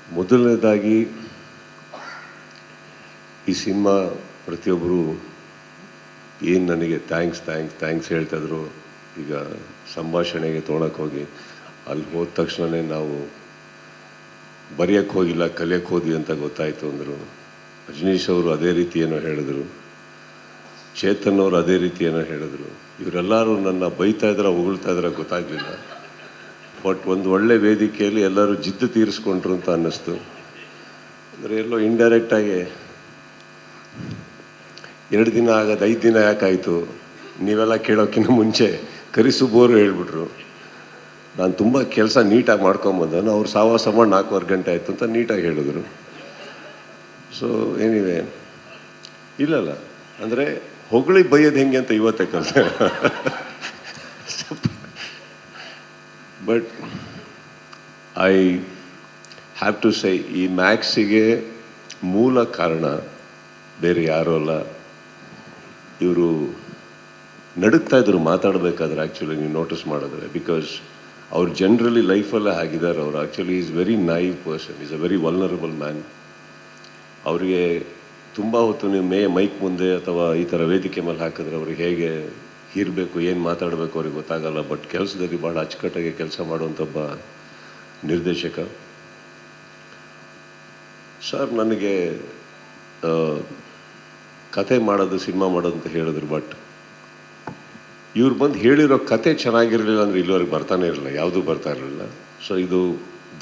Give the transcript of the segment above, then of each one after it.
ಮೊದಲನೇದಾಗಿ ಈ ಸಿನಿಮಾ ಪ್ರತಿಯೊಬ್ಬರು ಏನು ನನಗೆ ಥ್ಯಾಂಕ್ಸ್ ಹೇಳ್ತಾಯಿದ್ರು. ಈಗ ಸಂಭಾಷಣೆಗೆ ತೊಗೊಳಕ್ಕೆ ಹೋಗಿ ಅಲ್ಲಿ ಹೋದ ತಕ್ಷಣವೇ ನಾವು ಬರೆಯೋಕ್ಕೆ ಹೋಗಿಲ್ಲ, ಕಲಿಯೋಕ್ಕೆ ಹೋದ್ವಿ ಅಂತ ಗೊತ್ತಾಯಿತು ಅಂದರು. ರಜನೀಶ್ ಅವರು ಅದೇ ರೀತಿ ಏನೋ ಹೇಳಿದ್ರು, ಚೇತನ್ ಅವರು ಅದೇ ರೀತಿ ಏನೋ ಹೇಳಿದ್ರು. ಇವರೆಲ್ಲರೂ ನನ್ನ ಬೈತಾ ಇದ್ರೆ ಹೊಗಳ್ತಾ ಇದ್ರೆ ಗೊತ್ತಾಗಲಿಲ್ಲ. ಬಟ್ ಒಂದು ಒಳ್ಳೆ ವೇದಿಕೆಯಲ್ಲಿ ಎಲ್ಲರೂ ಜಿದ್ದು ತೀರಿಸ್ಕೊಂಡ್ರು ಅಂತ ಅನ್ನಿಸ್ತು. ಅಂದರೆ ಎಲ್ಲೋ ಇಂಡೈರೆಕ್ಟಾಗಿ 2 ದಿನ ಆಗೋದು 5 ದಿನ ಯಾಕಾಯಿತು, ನೀವೆಲ್ಲ ಕೇಳೋಕ್ಕಿಂತ ಮುಂಚೆ ಕರಿಸುಬೋರು ಹೇಳ್ಬಿಟ್ರು. ನಾನು ತುಂಬ ಕೆಲಸ ನೀಟಾಗಿ ಮಾಡ್ಕೊಂಬಂದನು. ಅವ್ರು ಸಾವಾಸ ಮಾಡಿ 4-4 ಗಂಟೆ ಆಯಿತು ಅಂತ ನೀಟಾಗಿ ಹೇಳಿದ್ರು. ಸೊ ಏನಿವೆ ಇಲ್ಲಲ್ಲ, ಅಂದರೆ ಹೊಗಳಿ ಬೈಯೋದು ಹೆಂಗೆ ಅಂತ ಇವತ್ತೇ ಕಲಿತೆ. ಬಟ್ ಐ ಹ್ಯಾವ್ ಟು ಸೈ, ಈ ಮ್ಯಾಕ್ಸಿಗೆ ಮೂಲ ಕಾರಣ ಬೇರೆ ಯಾರೂ ಅಲ್ಲ. ಇವರು ನಡುಕ್ತಾ ಇದ್ರು ಮಾತಾಡಬೇಕಾದ್ರೆ. ಆ್ಯಕ್ಚುಲಿ ನೀವು ನೋಟಿಸ್ ಮಾಡಿದ್ರೆ, ಬಿಕಾಸ್ ಅವ್ರು ಜನರಲಿ ಲೈಫಲ್ಲೇ ಆಗಿದ್ದಾರೆ. ಅವರು actually is very naive person, is a very vulnerable man. ಅವರಿಗೆ ತುಂಬ ಹೊತ್ತು ನೀವು ಮೈಕ್ ಮುಂದೆ ಅಥವಾ ಈ ಥರ ವೇದಿಕೆ ಮೇಲೆ ಹಾಕಿದ್ರೆ ಅವ್ರಿಗೆ ಹೇಗೆ ಇರಬೇಕು, ಏನು ಮಾತಾಡಬೇಕು ಅವ್ರಿಗೆ ಗೊತ್ತಾಗಲ್ಲ. ಬಟ್ ಕೆಲಸದಲ್ಲಿ ಭಾಳ ಅಚ್ಚುಕಟ್ಟಾಗಿ ಕೆಲಸ ಮಾಡುವಂಥ ಒಬ್ಬ ನಿರ್ದೇಶಕ. ಸರ್ ನನಗೆ ಕತೆ ಮಾಡೋದು, ಸಿನಿಮಾ ಮಾಡೋದು ಅಂತ ಹೇಳಿದ್ರು. ಬಟ್ ಇವ್ರು ಬಂದು ಹೇಳಿರೋ ಕತೆ ಚೆನ್ನಾಗಿರಲಿಲ್ಲ ಅಂದರೆ ಇಲ್ಲಿವರೆಗೆ ಬರ್ತಾನೆ ಇರಲಿಲ್ಲ, ಯಾವುದೂ ಬರ್ತಾ ಇರಲಿಲ್ಲ. ಸೊ ಇದು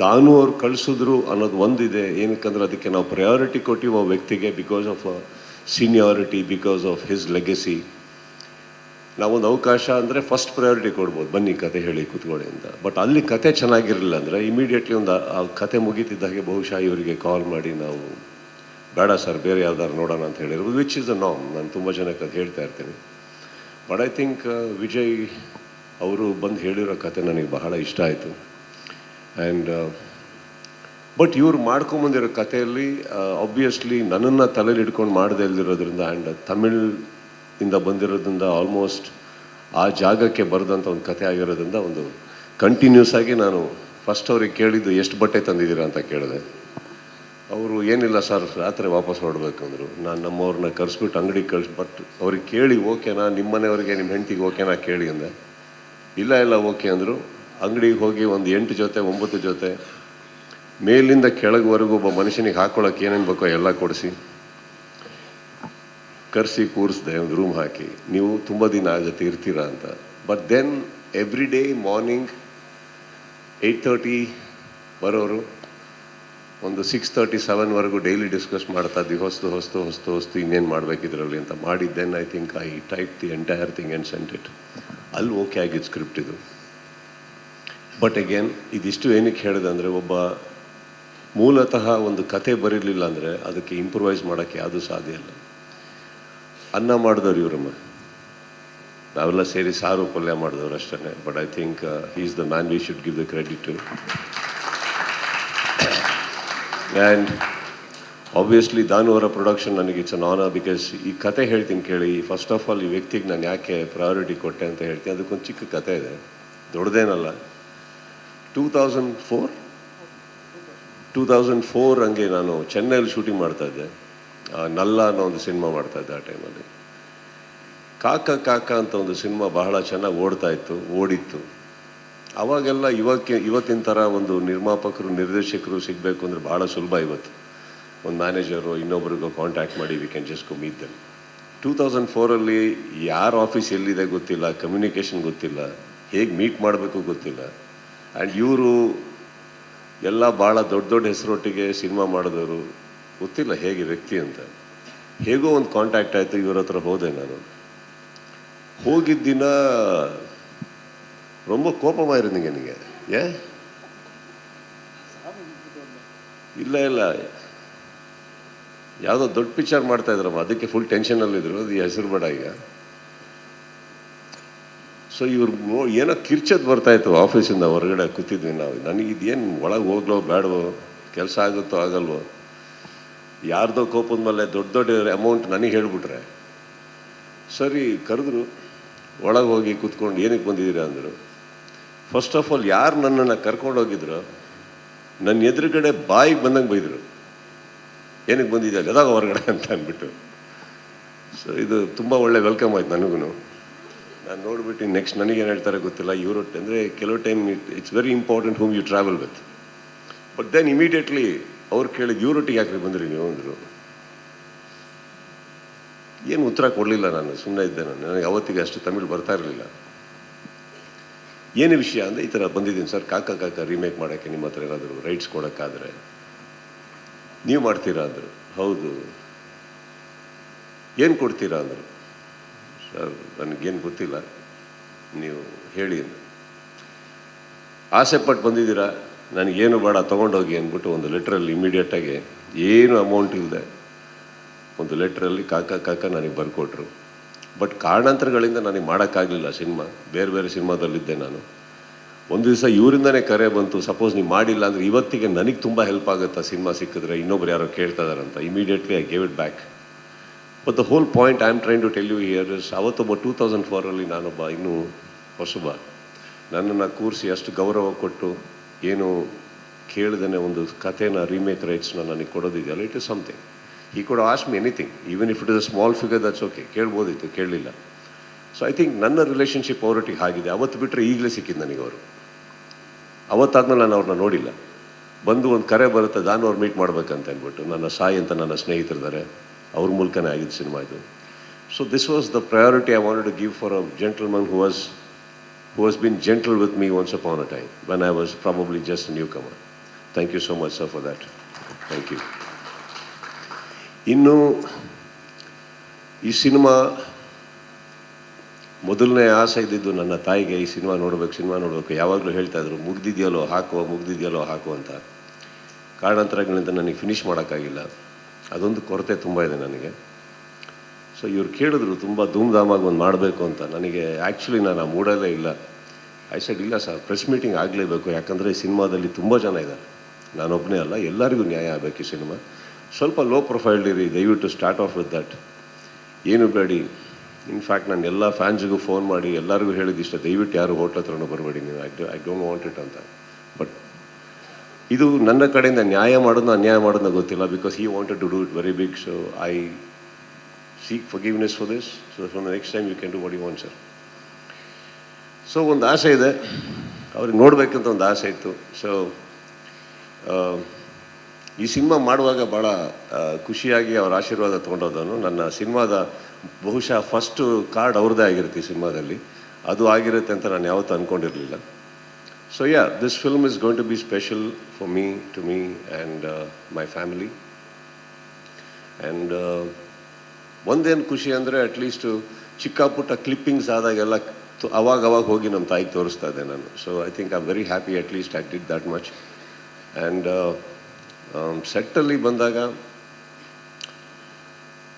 ದಾನು ಅವ್ರು ಕಳಿಸಿದ್ರು ಅನ್ನೋದು ಒಂದಿದೆ. ಏನಕ್ಕಂದ್ರೆ ಅದಕ್ಕೆ ನಾವು ಪ್ರಯಾರಿಟಿ ಕೊಟ್ಟಿವಿ ಆ ವ್ಯಕ್ತಿಗೆ, because of seniority, because of his legacy. ನಾವೊಂದು ಅವಕಾಶ ಅಂದರೆ ಫಸ್ಟ್ ಪ್ರಯಾರಿಟಿ ಕೊಡ್ಬೋದು, ಬನ್ನಿ ಕತೆ ಹೇಳಿ ಕೂತ್ಕೊಳ್ಳಿ ಅಂತ. ಬಟ್ ಅಲ್ಲಿ ಕತೆ ಚೆನ್ನಾಗಿರಲಿಲ್ಲ ಅಂದರೆ ಇಮಿಡಿಯೇಟ್ಲಿ ಆ ಕತೆ ಮುಗೀತಿದ್ದಾಗೆ ಬಹುಶಃ ಇವರಿಗೆ ಕಾಲ್ ಮಾಡಿ ನಾವು ಬೇಡ ಸರ್ ಬೇರೆ ಯಾವ್ದಾದ್ರು ನೋಡೋಣ ಅಂತ ಹೇಳಿರ್ಬೋದು, ವಿಚ್ ಇಸ್ ಅ ನಾರ್ಮ್. ನಾನು ತುಂಬ ಜನಕ್ಕೆ ಅದು ಹೇಳ್ತಾ ಇರ್ತೀನಿ. ಬಟ್ ಐ ಥಿಂಕ್ ವಿಜಯ್ ಅವರು ಬಂದು ಹೇಳಿರೋ ಕತೆ ನನಗೆ ಬಹಳ ಇಷ್ಟ ಆಯಿತು. ಆ್ಯಂಡ್ ಬಟ್ ಇವ್ರು ಮಾಡ್ಕೊಂಬಂದಿರೋ ಕಥೆಯಲ್ಲಿ ಆಬ್ವಿಯಸ್ಲಿ ನನ್ನನ್ನು ತಲೆಯಲ್ಲಿ ಹಿಡ್ಕೊಂಡು ಮಾಡದೇ ಇಲ್ದಿರೋದ್ರಿಂದ ಆ್ಯಂಡ್ ತಮಿಳಿಂದ ಬಂದಿರೋದ್ರಿಂದ ಆಲ್ಮೋಸ್ಟ್ ಆ ಜಾಗಕ್ಕೆ ಬರೆದಂಥ ಒಂದು ಕಥೆ ಆಗಿರೋದ್ರಿಂದ ಒಂದು ಕಂಟಿನ್ಯೂಸ್ ಆಗಿ ನಾನು ಫಸ್ಟ್ ಅವ್ರಿಗೆ ಕೇಳಿದ್ದು ಎಷ್ಟು ಬಟ್ಟೆ ತಂದಿದ್ದೀರಾ ಅಂತ ಕೇಳಿದೆ. ಅವರು ಏನಿಲ್ಲ ಸರ್ ರಾತ್ರಿ ವಾಪಸ್ ಹೊರಡ್ಬೇಕಂದ್ರು. ನಾನು ನಮ್ಮವ್ರನ್ನ ಕರೆಸ್ಬಿಟ್ಟು ಅಂಗಡಿಗೆ ಬಟ್ ಅವ್ರಿಗೆ ಕೇಳಿ ಓಕೆನಾ, ನಿಮ್ಮ ಮನೆಯವ್ರಿಗೆ ನಿಮ್ಮ ಹೆಂಡತಿಗೆ ಓಕೆನಾ ಕೇಳಿ ಅಂದೆ. ಇಲ್ಲ ಓಕೆ ಅಂದರು. ಅಂಗಡಿಗೆ ಹೋಗಿ ಒಂದು 8 ಜೊತೆ 9 ಜೊತೆ ಮೇಲಿಂದ ಕೆಳಗವರೆಗೂ ಒಬ್ಬ ಮನುಷ್ಯನಿಗೆ ಹಾಕ್ಕೊಳ್ಳೋಕೆ ಏನೇನು ಬೇಕೋ ಎಲ್ಲ ಕೊಡಿಸಿ ಕರೆಸಿ ಕೂರಿಸ್ದೆ ಒಂದು ರೂಮ್ ಹಾಕಿ. ನೀವು ತುಂಬ ದಿನ ಆಗುತ್ತೆ ಇರ್ತೀರಾ ಅಂತ. But then every day morning 8:30 ಬರೋರು, ಒಂದು 6:37ವರೆಗೂ ಡೈಲಿ ಡಿಸ್ಕಸ್ ಮಾಡ್ತಾ ಇದ್ವಿ, ಹೊಸ್ತು ಇನ್ನೇನು ಮಾಡಬೇಕಿದ್ರಲ್ಲಿ ಅಂತ ಮಾಡಿ. Then I think I type the entire thing and sent it. ಅಲ್ಲಿ ಓಕೆ ಆಗಿದ್ದು ಸ್ಕ್ರಿಪ್ಟ್ ಇದು. ಬಟ್ ಅಗೇನ್ ಇದಿಷ್ಟು ಏನಕ್ಕೆ ಹೇಳಿದೆ ಅಂದರೆ, ಒಬ್ಬ ಮೂಲತಃ ಒಂದು ಕತೆ ಬರೀಲಿಲ್ಲ ಅಂದರೆ ಅದಕ್ಕೆ ಇಂಪ್ರೂವೈಸ್ ಮಾಡೋಕ್ಕೆ ಯಾವುದೂ ಸಾಧ್ಯ ಇಲ್ಲ. ಅನ್ನ ಮಾಡಿದವ್ರು ಇವರಮ್ಮ, ನಾವೆಲ್ಲ ಸೇರಿ ಸಾರು ಪಲ್ಯ ಮಾಡಿದವ್ರು ಅಷ್ಟೇ. But I think he is the man we should give the credit to. And obviously Dhanu ಅವರ ಪ್ರೊಡಕ್ಷನ್ ನನಗೆ ಇಟ್ಸ್ ಅನ್ ಆನರ್. ಬಿಕಾಸ್ ಈ ಕತೆ ಹೇಳ್ತೀನಿ ಕೇಳಿ. ಫಸ್ಟ್ ಆಫ್ ಆಲ್ ಈ ವ್ಯಕ್ತಿಗೆ ನಾನು ಯಾಕೆ ಪ್ರಯಾರಿಟಿ ಕೊಟ್ಟೆ ಅಂತ ಹೇಳ್ತೀನಿ. ಅದಕ್ಕೊಂದು ಚಿಕ್ಕ ಕತೆ ಇದೆ, ದೊಡ್ಡದೇನಲ್ಲ. 2004 ಹಂಗೆ ನಾನು ಚೆನ್ನೈಯಲ್ಲಿ ಶೂಟಿಂಗ್ ಮಾಡ್ತಾಯಿದ್ದೆ. ನಲ್ಲ ಅನ್ನೋ ಒಂದು ಸಿನಿಮಾ ಮಾಡ್ತಾಯಿದ್ದೆ. ಆ ಟೈಮಲ್ಲಿ ಕಾಕ ಅಂತ ಒಂದು ಸಿನಿಮಾ ಬಹಳ ಚೆನ್ನಾಗಿ ಓಡಿತ್ತು. ಅವಾಗೆಲ್ಲ ಇವತ್ತಿನ ಥರ ಒಂದು ನಿರ್ಮಾಪಕರು ನಿರ್ದೇಶಕರು ಸಿಗಬೇಕು ಅಂದರೆ ಭಾಳ ಸುಲಭ. ಇವತ್ತು ಒಂದು ಮ್ಯಾನೇಜರು ಇನ್ನೊಬ್ರಿಗೂ ಕಾಂಟ್ಯಾಕ್ಟ್ ಮಾಡಿ we can just go meet them. 2004ಅಲ್ಲಿ ಯಾರ ಆಫೀಸ್ ಎಲ್ಲಿದೆ ಗೊತ್ತಿಲ್ಲ, ಕಮ್ಯುನಿಕೇಷನ್ ಗೊತ್ತಿಲ್ಲ, ಹೇಗೆ ಮೀಟ್ ಮಾಡಬೇಕು ಗೊತ್ತಿಲ್ಲ. ಆ್ಯಂಡ್ ಇವರು ಎಲ್ಲ ಭಾಳ ದೊಡ್ಡ ಹೆಸರೊಟ್ಟಿಗೆ ಸಿನಿಮಾ ಮಾಡಿದವರು, ಗೊತ್ತಿಲ್ಲ ಹೇಗೆ ವ್ಯಕ್ತಿ ಅಂತ. ಹೇಗೋ ಒಂದು ಕಾಂಟ್ಯಾಕ್ಟ್ ಆಯಿತು, ಇವ್ರ ಹತ್ರ ಹೋದೆ ನಾನು. ಹೋಗಿದ್ದ ದಿನ ரொம்ப கோபமாக இருந்தீங்க நீங்கள். ஏன்? ಇಲ್ಲ ಯಾವುದೋ ದೊಡ್ಡ ಪಿಕ್ಚರ್ ಮಾಡ್ತಾಯಿದ್ರಮ್ಮ, ಅದಕ್ಕೆ ಫುಲ್ ಟೆನ್ಷನಲ್ಲಿದ್ದರು. ಅದು ಹೆಸರು ಬೇಡ ಈಗ. ಸೊ ಇವ್ರು ಏನೋ ಕಿರ್ಚೋದು ಬರ್ತಾಯಿತ್ತು ಆಫೀಸಿಂದ. ಹೊರಗಡೆ ಕೂತಿದ್ವಿ ನಾವು. ನನಗಿದೇನು ಒಳಗೆ ಹೋಗ್ಲೋ ಬೇಡವೋ, ಕೆಲಸ ಆಗುತ್ತೋ ಆಗಲ್ವೋ. ಯಾರ್ದೋ ಕೋಪದ ಮೇಲೆ ದೊಡ್ಡ ಅಮೌಂಟ್ ನನಗೆ ಹೇಳಿಬಿಟ್ರೆ ಸರಿ. ಕರೆದ್ರು, ಒಳಗೆ ಹೋಗಿ ಕೂತ್ಕೊಂಡು ಏನಕ್ಕೆ ಬಂದಿದ್ದೀರಾ ಅಂದರು. ಫಸ್ಟ್ ಆಫ್ ಆಲ್ ಯಾರು ನನ್ನನ್ನು ಕರ್ಕೊಂಡೋಗಿದ್ರು ನನ್ನ ಎದುರುಗಡೆ ಬಾಯಿಗೆ ಬಂದಂಗೆ ಬೈದರು, ಏನಕ್ಕೆ ಬಂದಿದ್ದೆ ಗದಾಗ ಹೊರಗಡೆ ಅಂತ ಅಂದ್ಬಿಟ್ಟು. ಸೊ ಇದು ತುಂಬ ಒಳ್ಳೆ ವೆಲ್ಕಮ್ ಆಯ್ತು ನನಗೂ. ನಾನು ನೋಡ್ಬಿಟ್ಟು ನೆಕ್ಸ್ಟ್ ನನಗೇನು ಹೇಳ್ತಾರೆ ಗೊತ್ತಿಲ್ಲ. ಇವರು ಅಂದರೆ ಕೆಲವು time it's very important whom you travel with. But then immediately ಅವ್ರು ಕೇಳಿದ್ದು ಇವರೊಟ್ಟಿಗೆ ಯಾಕೆ ಬಂದ್ರಿ ನೀವು ಅಂದರು. ಏನು ಉತ್ತರ ಕೊಡಲಿಲ್ಲ, ನಾನು ಸುಮ್ಮನೆ ಇದ್ದೆ. ನನಗೆ ಅವತ್ತಿಗೆ ಅಷ್ಟು ತಮಿಳು ಬರ್ತಾ ಇರಲಿಲ್ಲ. ಏನು ವಿಷಯ ಅಂದರೆ ಈ ಥರ ಬಂದಿದ್ದೀನಿ ಸರ್, ಕಾಕ ರೀಮೇಕ್ ಮಾಡೋಕ್ಕೆ ನಿಮ್ಮ ಹತ್ರ ಏನಾದರೂ ರೈಟ್ಸ್ ಕೊಡೋಕ್ಕಾದರೆ ನೀವು ಮಾಡ್ತೀರಾ ಅಂದರು. ಹೌದು. ಏನು ಕೊಡ್ತೀರಾ ಅಂದರು. ಸರ್ ನನಗೇನು ಗೊತ್ತಿಲ್ಲ, ನೀವು ಹೇಳಿ ಅಂದರು. ಆಸೆ ಪಟ್ಟು ಬಂದಿದ್ದೀರಾ, ನನಗೇನು ಬೇಡ ತೊಗೊಂಡೋಗಿ ಅಂದ್ಬಿಟ್ಟು ಒಂದು ಲೆಟ್ರಲ್ಲಿ ಇಮಿಡಿಯೇಟಾಗಿ ಏನು ಅಮೌಂಟ್ ಇಲ್ಲದೆ ಒಂದು ಲೆಟ್ರಲ್ಲಿ ಕಾಕ ನನಗೆ ಬರ್ಕೊಟ್ರು. ಬಟ್ ಕಾರಣಾಂತರಗಳಿಂದ ನನಗೆ ಮಾಡೋಕ್ಕಾಗಲಿಲ್ಲ ಸಿನಿಮಾ. ಬೇರೆ ಬೇರೆ ಸಿನಿಮಾದಲ್ಲಿದ್ದೆ ನಾನು. ಒಂದು ದಿವಸ ಇವರಿಂದನೇ ಕರೆ ಬಂತು, ಸಪೋಸ್ ನೀವು ಮಾಡಿಲ್ಲ ಅಂದರೆ ಇವತ್ತಿಗೆ ನನಗೆ ತುಂಬ ಹೆಲ್ಪ್ ಆಗುತ್ತೆ ಸಿನಿಮಾ ಸಿಕ್ಕಿದ್ರೆ, ಇನ್ನೊಬ್ರು ಯಾರೋ ಕೇಳ್ತಾ ಇದಾರಂತ. Immediately I gave it back. But the whole point I am trying to tell you here is, ಅವತ್ತೊಬ್ಬ 2004 ನಾನೊಬ್ಬ ಇನ್ನೂ ಹೊಸಬ, ನನ್ನನ್ನು ಕೂರಿಸಿ ಅಷ್ಟು ಗೌರವ ಕೊಟ್ಟು ಏನು ಕೇಳ್ದೇ ಒಂದು ಕಥೆನ ರೀಮೇಕ್ ರೈಟ್ಸ್ನ ನನಗೆ ಕೊಡೋದಿದೆಯಲ್ಲ, ಇಟ್ ಇಸ್ ಸಮಥಿಂಗ್. ಈ ಕೂಡ ask me anything, even if it is a small figure, that's okay. ಕೇಳ್ಬೋದಿತ್ತು, ಕೇಳಲಿಲ್ಲ. ಸೊ ಐ ಥಿಂಕ್ ನನ್ನ ರಿಲೇಷನ್ಶಿಪ್ ಅವರೊಟ್ಟಿಗೆ ಆಗಿದೆ. ಅವತ್ತು ಬಿಟ್ಟರೆ ಈಗಲೇ ಸಿಕ್ಕಿದ್ದು ನನಗೆ ಅವರು. ಅವತ್ತಾದ್ಮೇಲೆ ನಾನು ಅವ್ರನ್ನ ನೋಡಿಲ್ಲ. ಬಂದು ಒಂದು ಕರೆ ಬರುತ್ತೆ, ನಾನು ಅವ್ರು ಮೀಟ್ ಮಾಡ್ಬೇಕಂತ ಅಂದ್ಬಿಟ್ಟು. ನನ್ನ ಸಾಯಿ ಅಂತ ನನ್ನ ಸ್ನೇಹಿತರಿದ್ದಾರೆ, ಅವ್ರ ಮೂಲಕನೇ ಆಗಿದ್ದು ಸಿನಿಮಾ ಇದು. So this was the priority I wanted to give for a gentleman who has been gentle with me once upon a time when I was probably just a newcomer. Thank you so much, sir, for that. Thank you. ಇನ್ನು ಈ cinema ಮೊದಲನೇ ಆಸೆ ಇದ್ದಿದ್ದು ನನ್ನ ತಾಯಿಗೆ, ಈ cinema ನೋಡಬೇಕು. ಯಾವಾಗಲೂ ಹೇಳ್ತಾಯಿದ್ರು, ಮುಗ್ದಿದೆಯಲ್ಲೋ ಹಾಕು ಅಂತ. ಕಾರಣಾಂತರಗಳಿಂದ ನನಗೆ ಫಿನಿಷ್ ಮಾಡೋಕ್ಕಾಗಿಲ್ಲ. ಅದೊಂದು ಕೊರತೆ ತುಂಬ ಇದೆ ನನಗೆ. ಸೊ ಇವ್ರು ಕೇಳಿದ್ರು ತುಂಬ ಧೂಮ್ಧಾಮಾಗಿ ಒಂದು ಮಾಡಬೇಕು ಅಂತ. ನನಗೆ ಆ್ಯಕ್ಚುಲಿ ನಾನು ಆ ಮೂಡಲ್ಲೇ ಇಲ್ಲ. ಐ ಸೆಡ್ ಇಲ್ಲ ಸರ್, ಪ್ರೆಸ್ ಮೀಟಿಂಗ್ ಆಗಲೇಬೇಕು, ಯಾಕಂದರೆ ಈ ಸಿನಿಮಾದಲ್ಲಿ ತುಂಬ ಜನ ಇದ್ದಾರೆ, ನಾನೊಬ್ಬನೇ ಅಲ್ಲ, ಎಲ್ಲರಿಗೂ ನ್ಯಾಯ ಆಗಬೇಕು ಈ ಸಿನಿಮಾ. ಸ್ವಲ್ಪ ಲೋ ಪ್ರೊಫೈಲ್ ಇರಿ, ದಯವಿಟ್ಟು ಸ್ಟಾರ್ಟ್ ಆಫ್ ವಿತ್ ದಟ್. ಏನು ಬೇಡಿ. ಇನ್ಫ್ಯಾಕ್ಟ್ ನಾನು ಎಲ್ಲ ಫ್ಯಾನ್ಸಿಗೂ ಫೋನ್ ಮಾಡಿ ಎಲ್ಲರಿಗೂ ಹೇಳಿದ್ದಿಷ್ಟ, ದಯವಿಟ್ಟು ಯಾರು ಹೋಟ್ಲ್ ಹತ್ರನೂ ಬರಬೇಡಿ ನೀವು, ಐ ಡೋಂಟ್ ವಾಂಟ್ ಇಟ್ ಅಂತ. ಬಟ್ ಇದು ನನ್ನ ಕಡೆಯಿಂದ ನ್ಯಾಯ ಮಾಡೋದು ಅನ್ಯಾಯ ಮಾಡೋದನ್ನ ಗೊತ್ತಿಲ್ಲ, because he wanted to do it very big. So I seek forgiveness for this, so from the next time you can do what you want, sir. So ಒಂದು ಆಸೆ ಇದೆ, ಅವ್ರಿಗೆ ನೋಡಬೇಕಂತ ಒಂದು ಆಸೆ ಇತ್ತು. ಸೊ ಈ ಸಿನಿಮಾ ಮಾಡುವಾಗ ಭಾಳ ಖುಷಿಯಾಗಿ ಅವ್ರ ಆಶೀರ್ವಾದ ತೊಗೊಂಡೋದನು. ನನ್ನ ಸಿನಿಮಾದ ಬಹುಶಃ ಫಸ್ಟು ಕಾರ್ಡ್ ಅವ್ರದ್ದೇ ಆಗಿರುತ್ತೆ ಈ ಸಿನಿಮಾದಲ್ಲಿ. ಅದು ಆಗಿರುತ್ತೆ ಅಂತ ನಾನು ಯಾವತ್ತೂ ಅಂದ್ಕೊಂಡಿರಲಿಲ್ಲ. So yeah, this film is going to be special for me, to me and my family. And ಒಂದೇನು ಖುಷಿ ಅಂದರೆ ಅಟ್ಲೀಸ್ಟು ಚಿಕ್ಕ ಪುಟ್ಟ ಕ್ಲಿಪ್ಪಿಂಗ್ಸ್ ಆದಾಗೆಲ್ಲ ಅವಾಗ ಹೋಗಿ ನಮ್ಮ ತಾಯಿಗೆ ತೋರಿಸ್ತಾ ಇದ್ದೆ ನಾನು. So I think I am very happy, at least I did that much. And ಸೆಟ್ಟಲ್ಲಿ ಬಂದಾಗ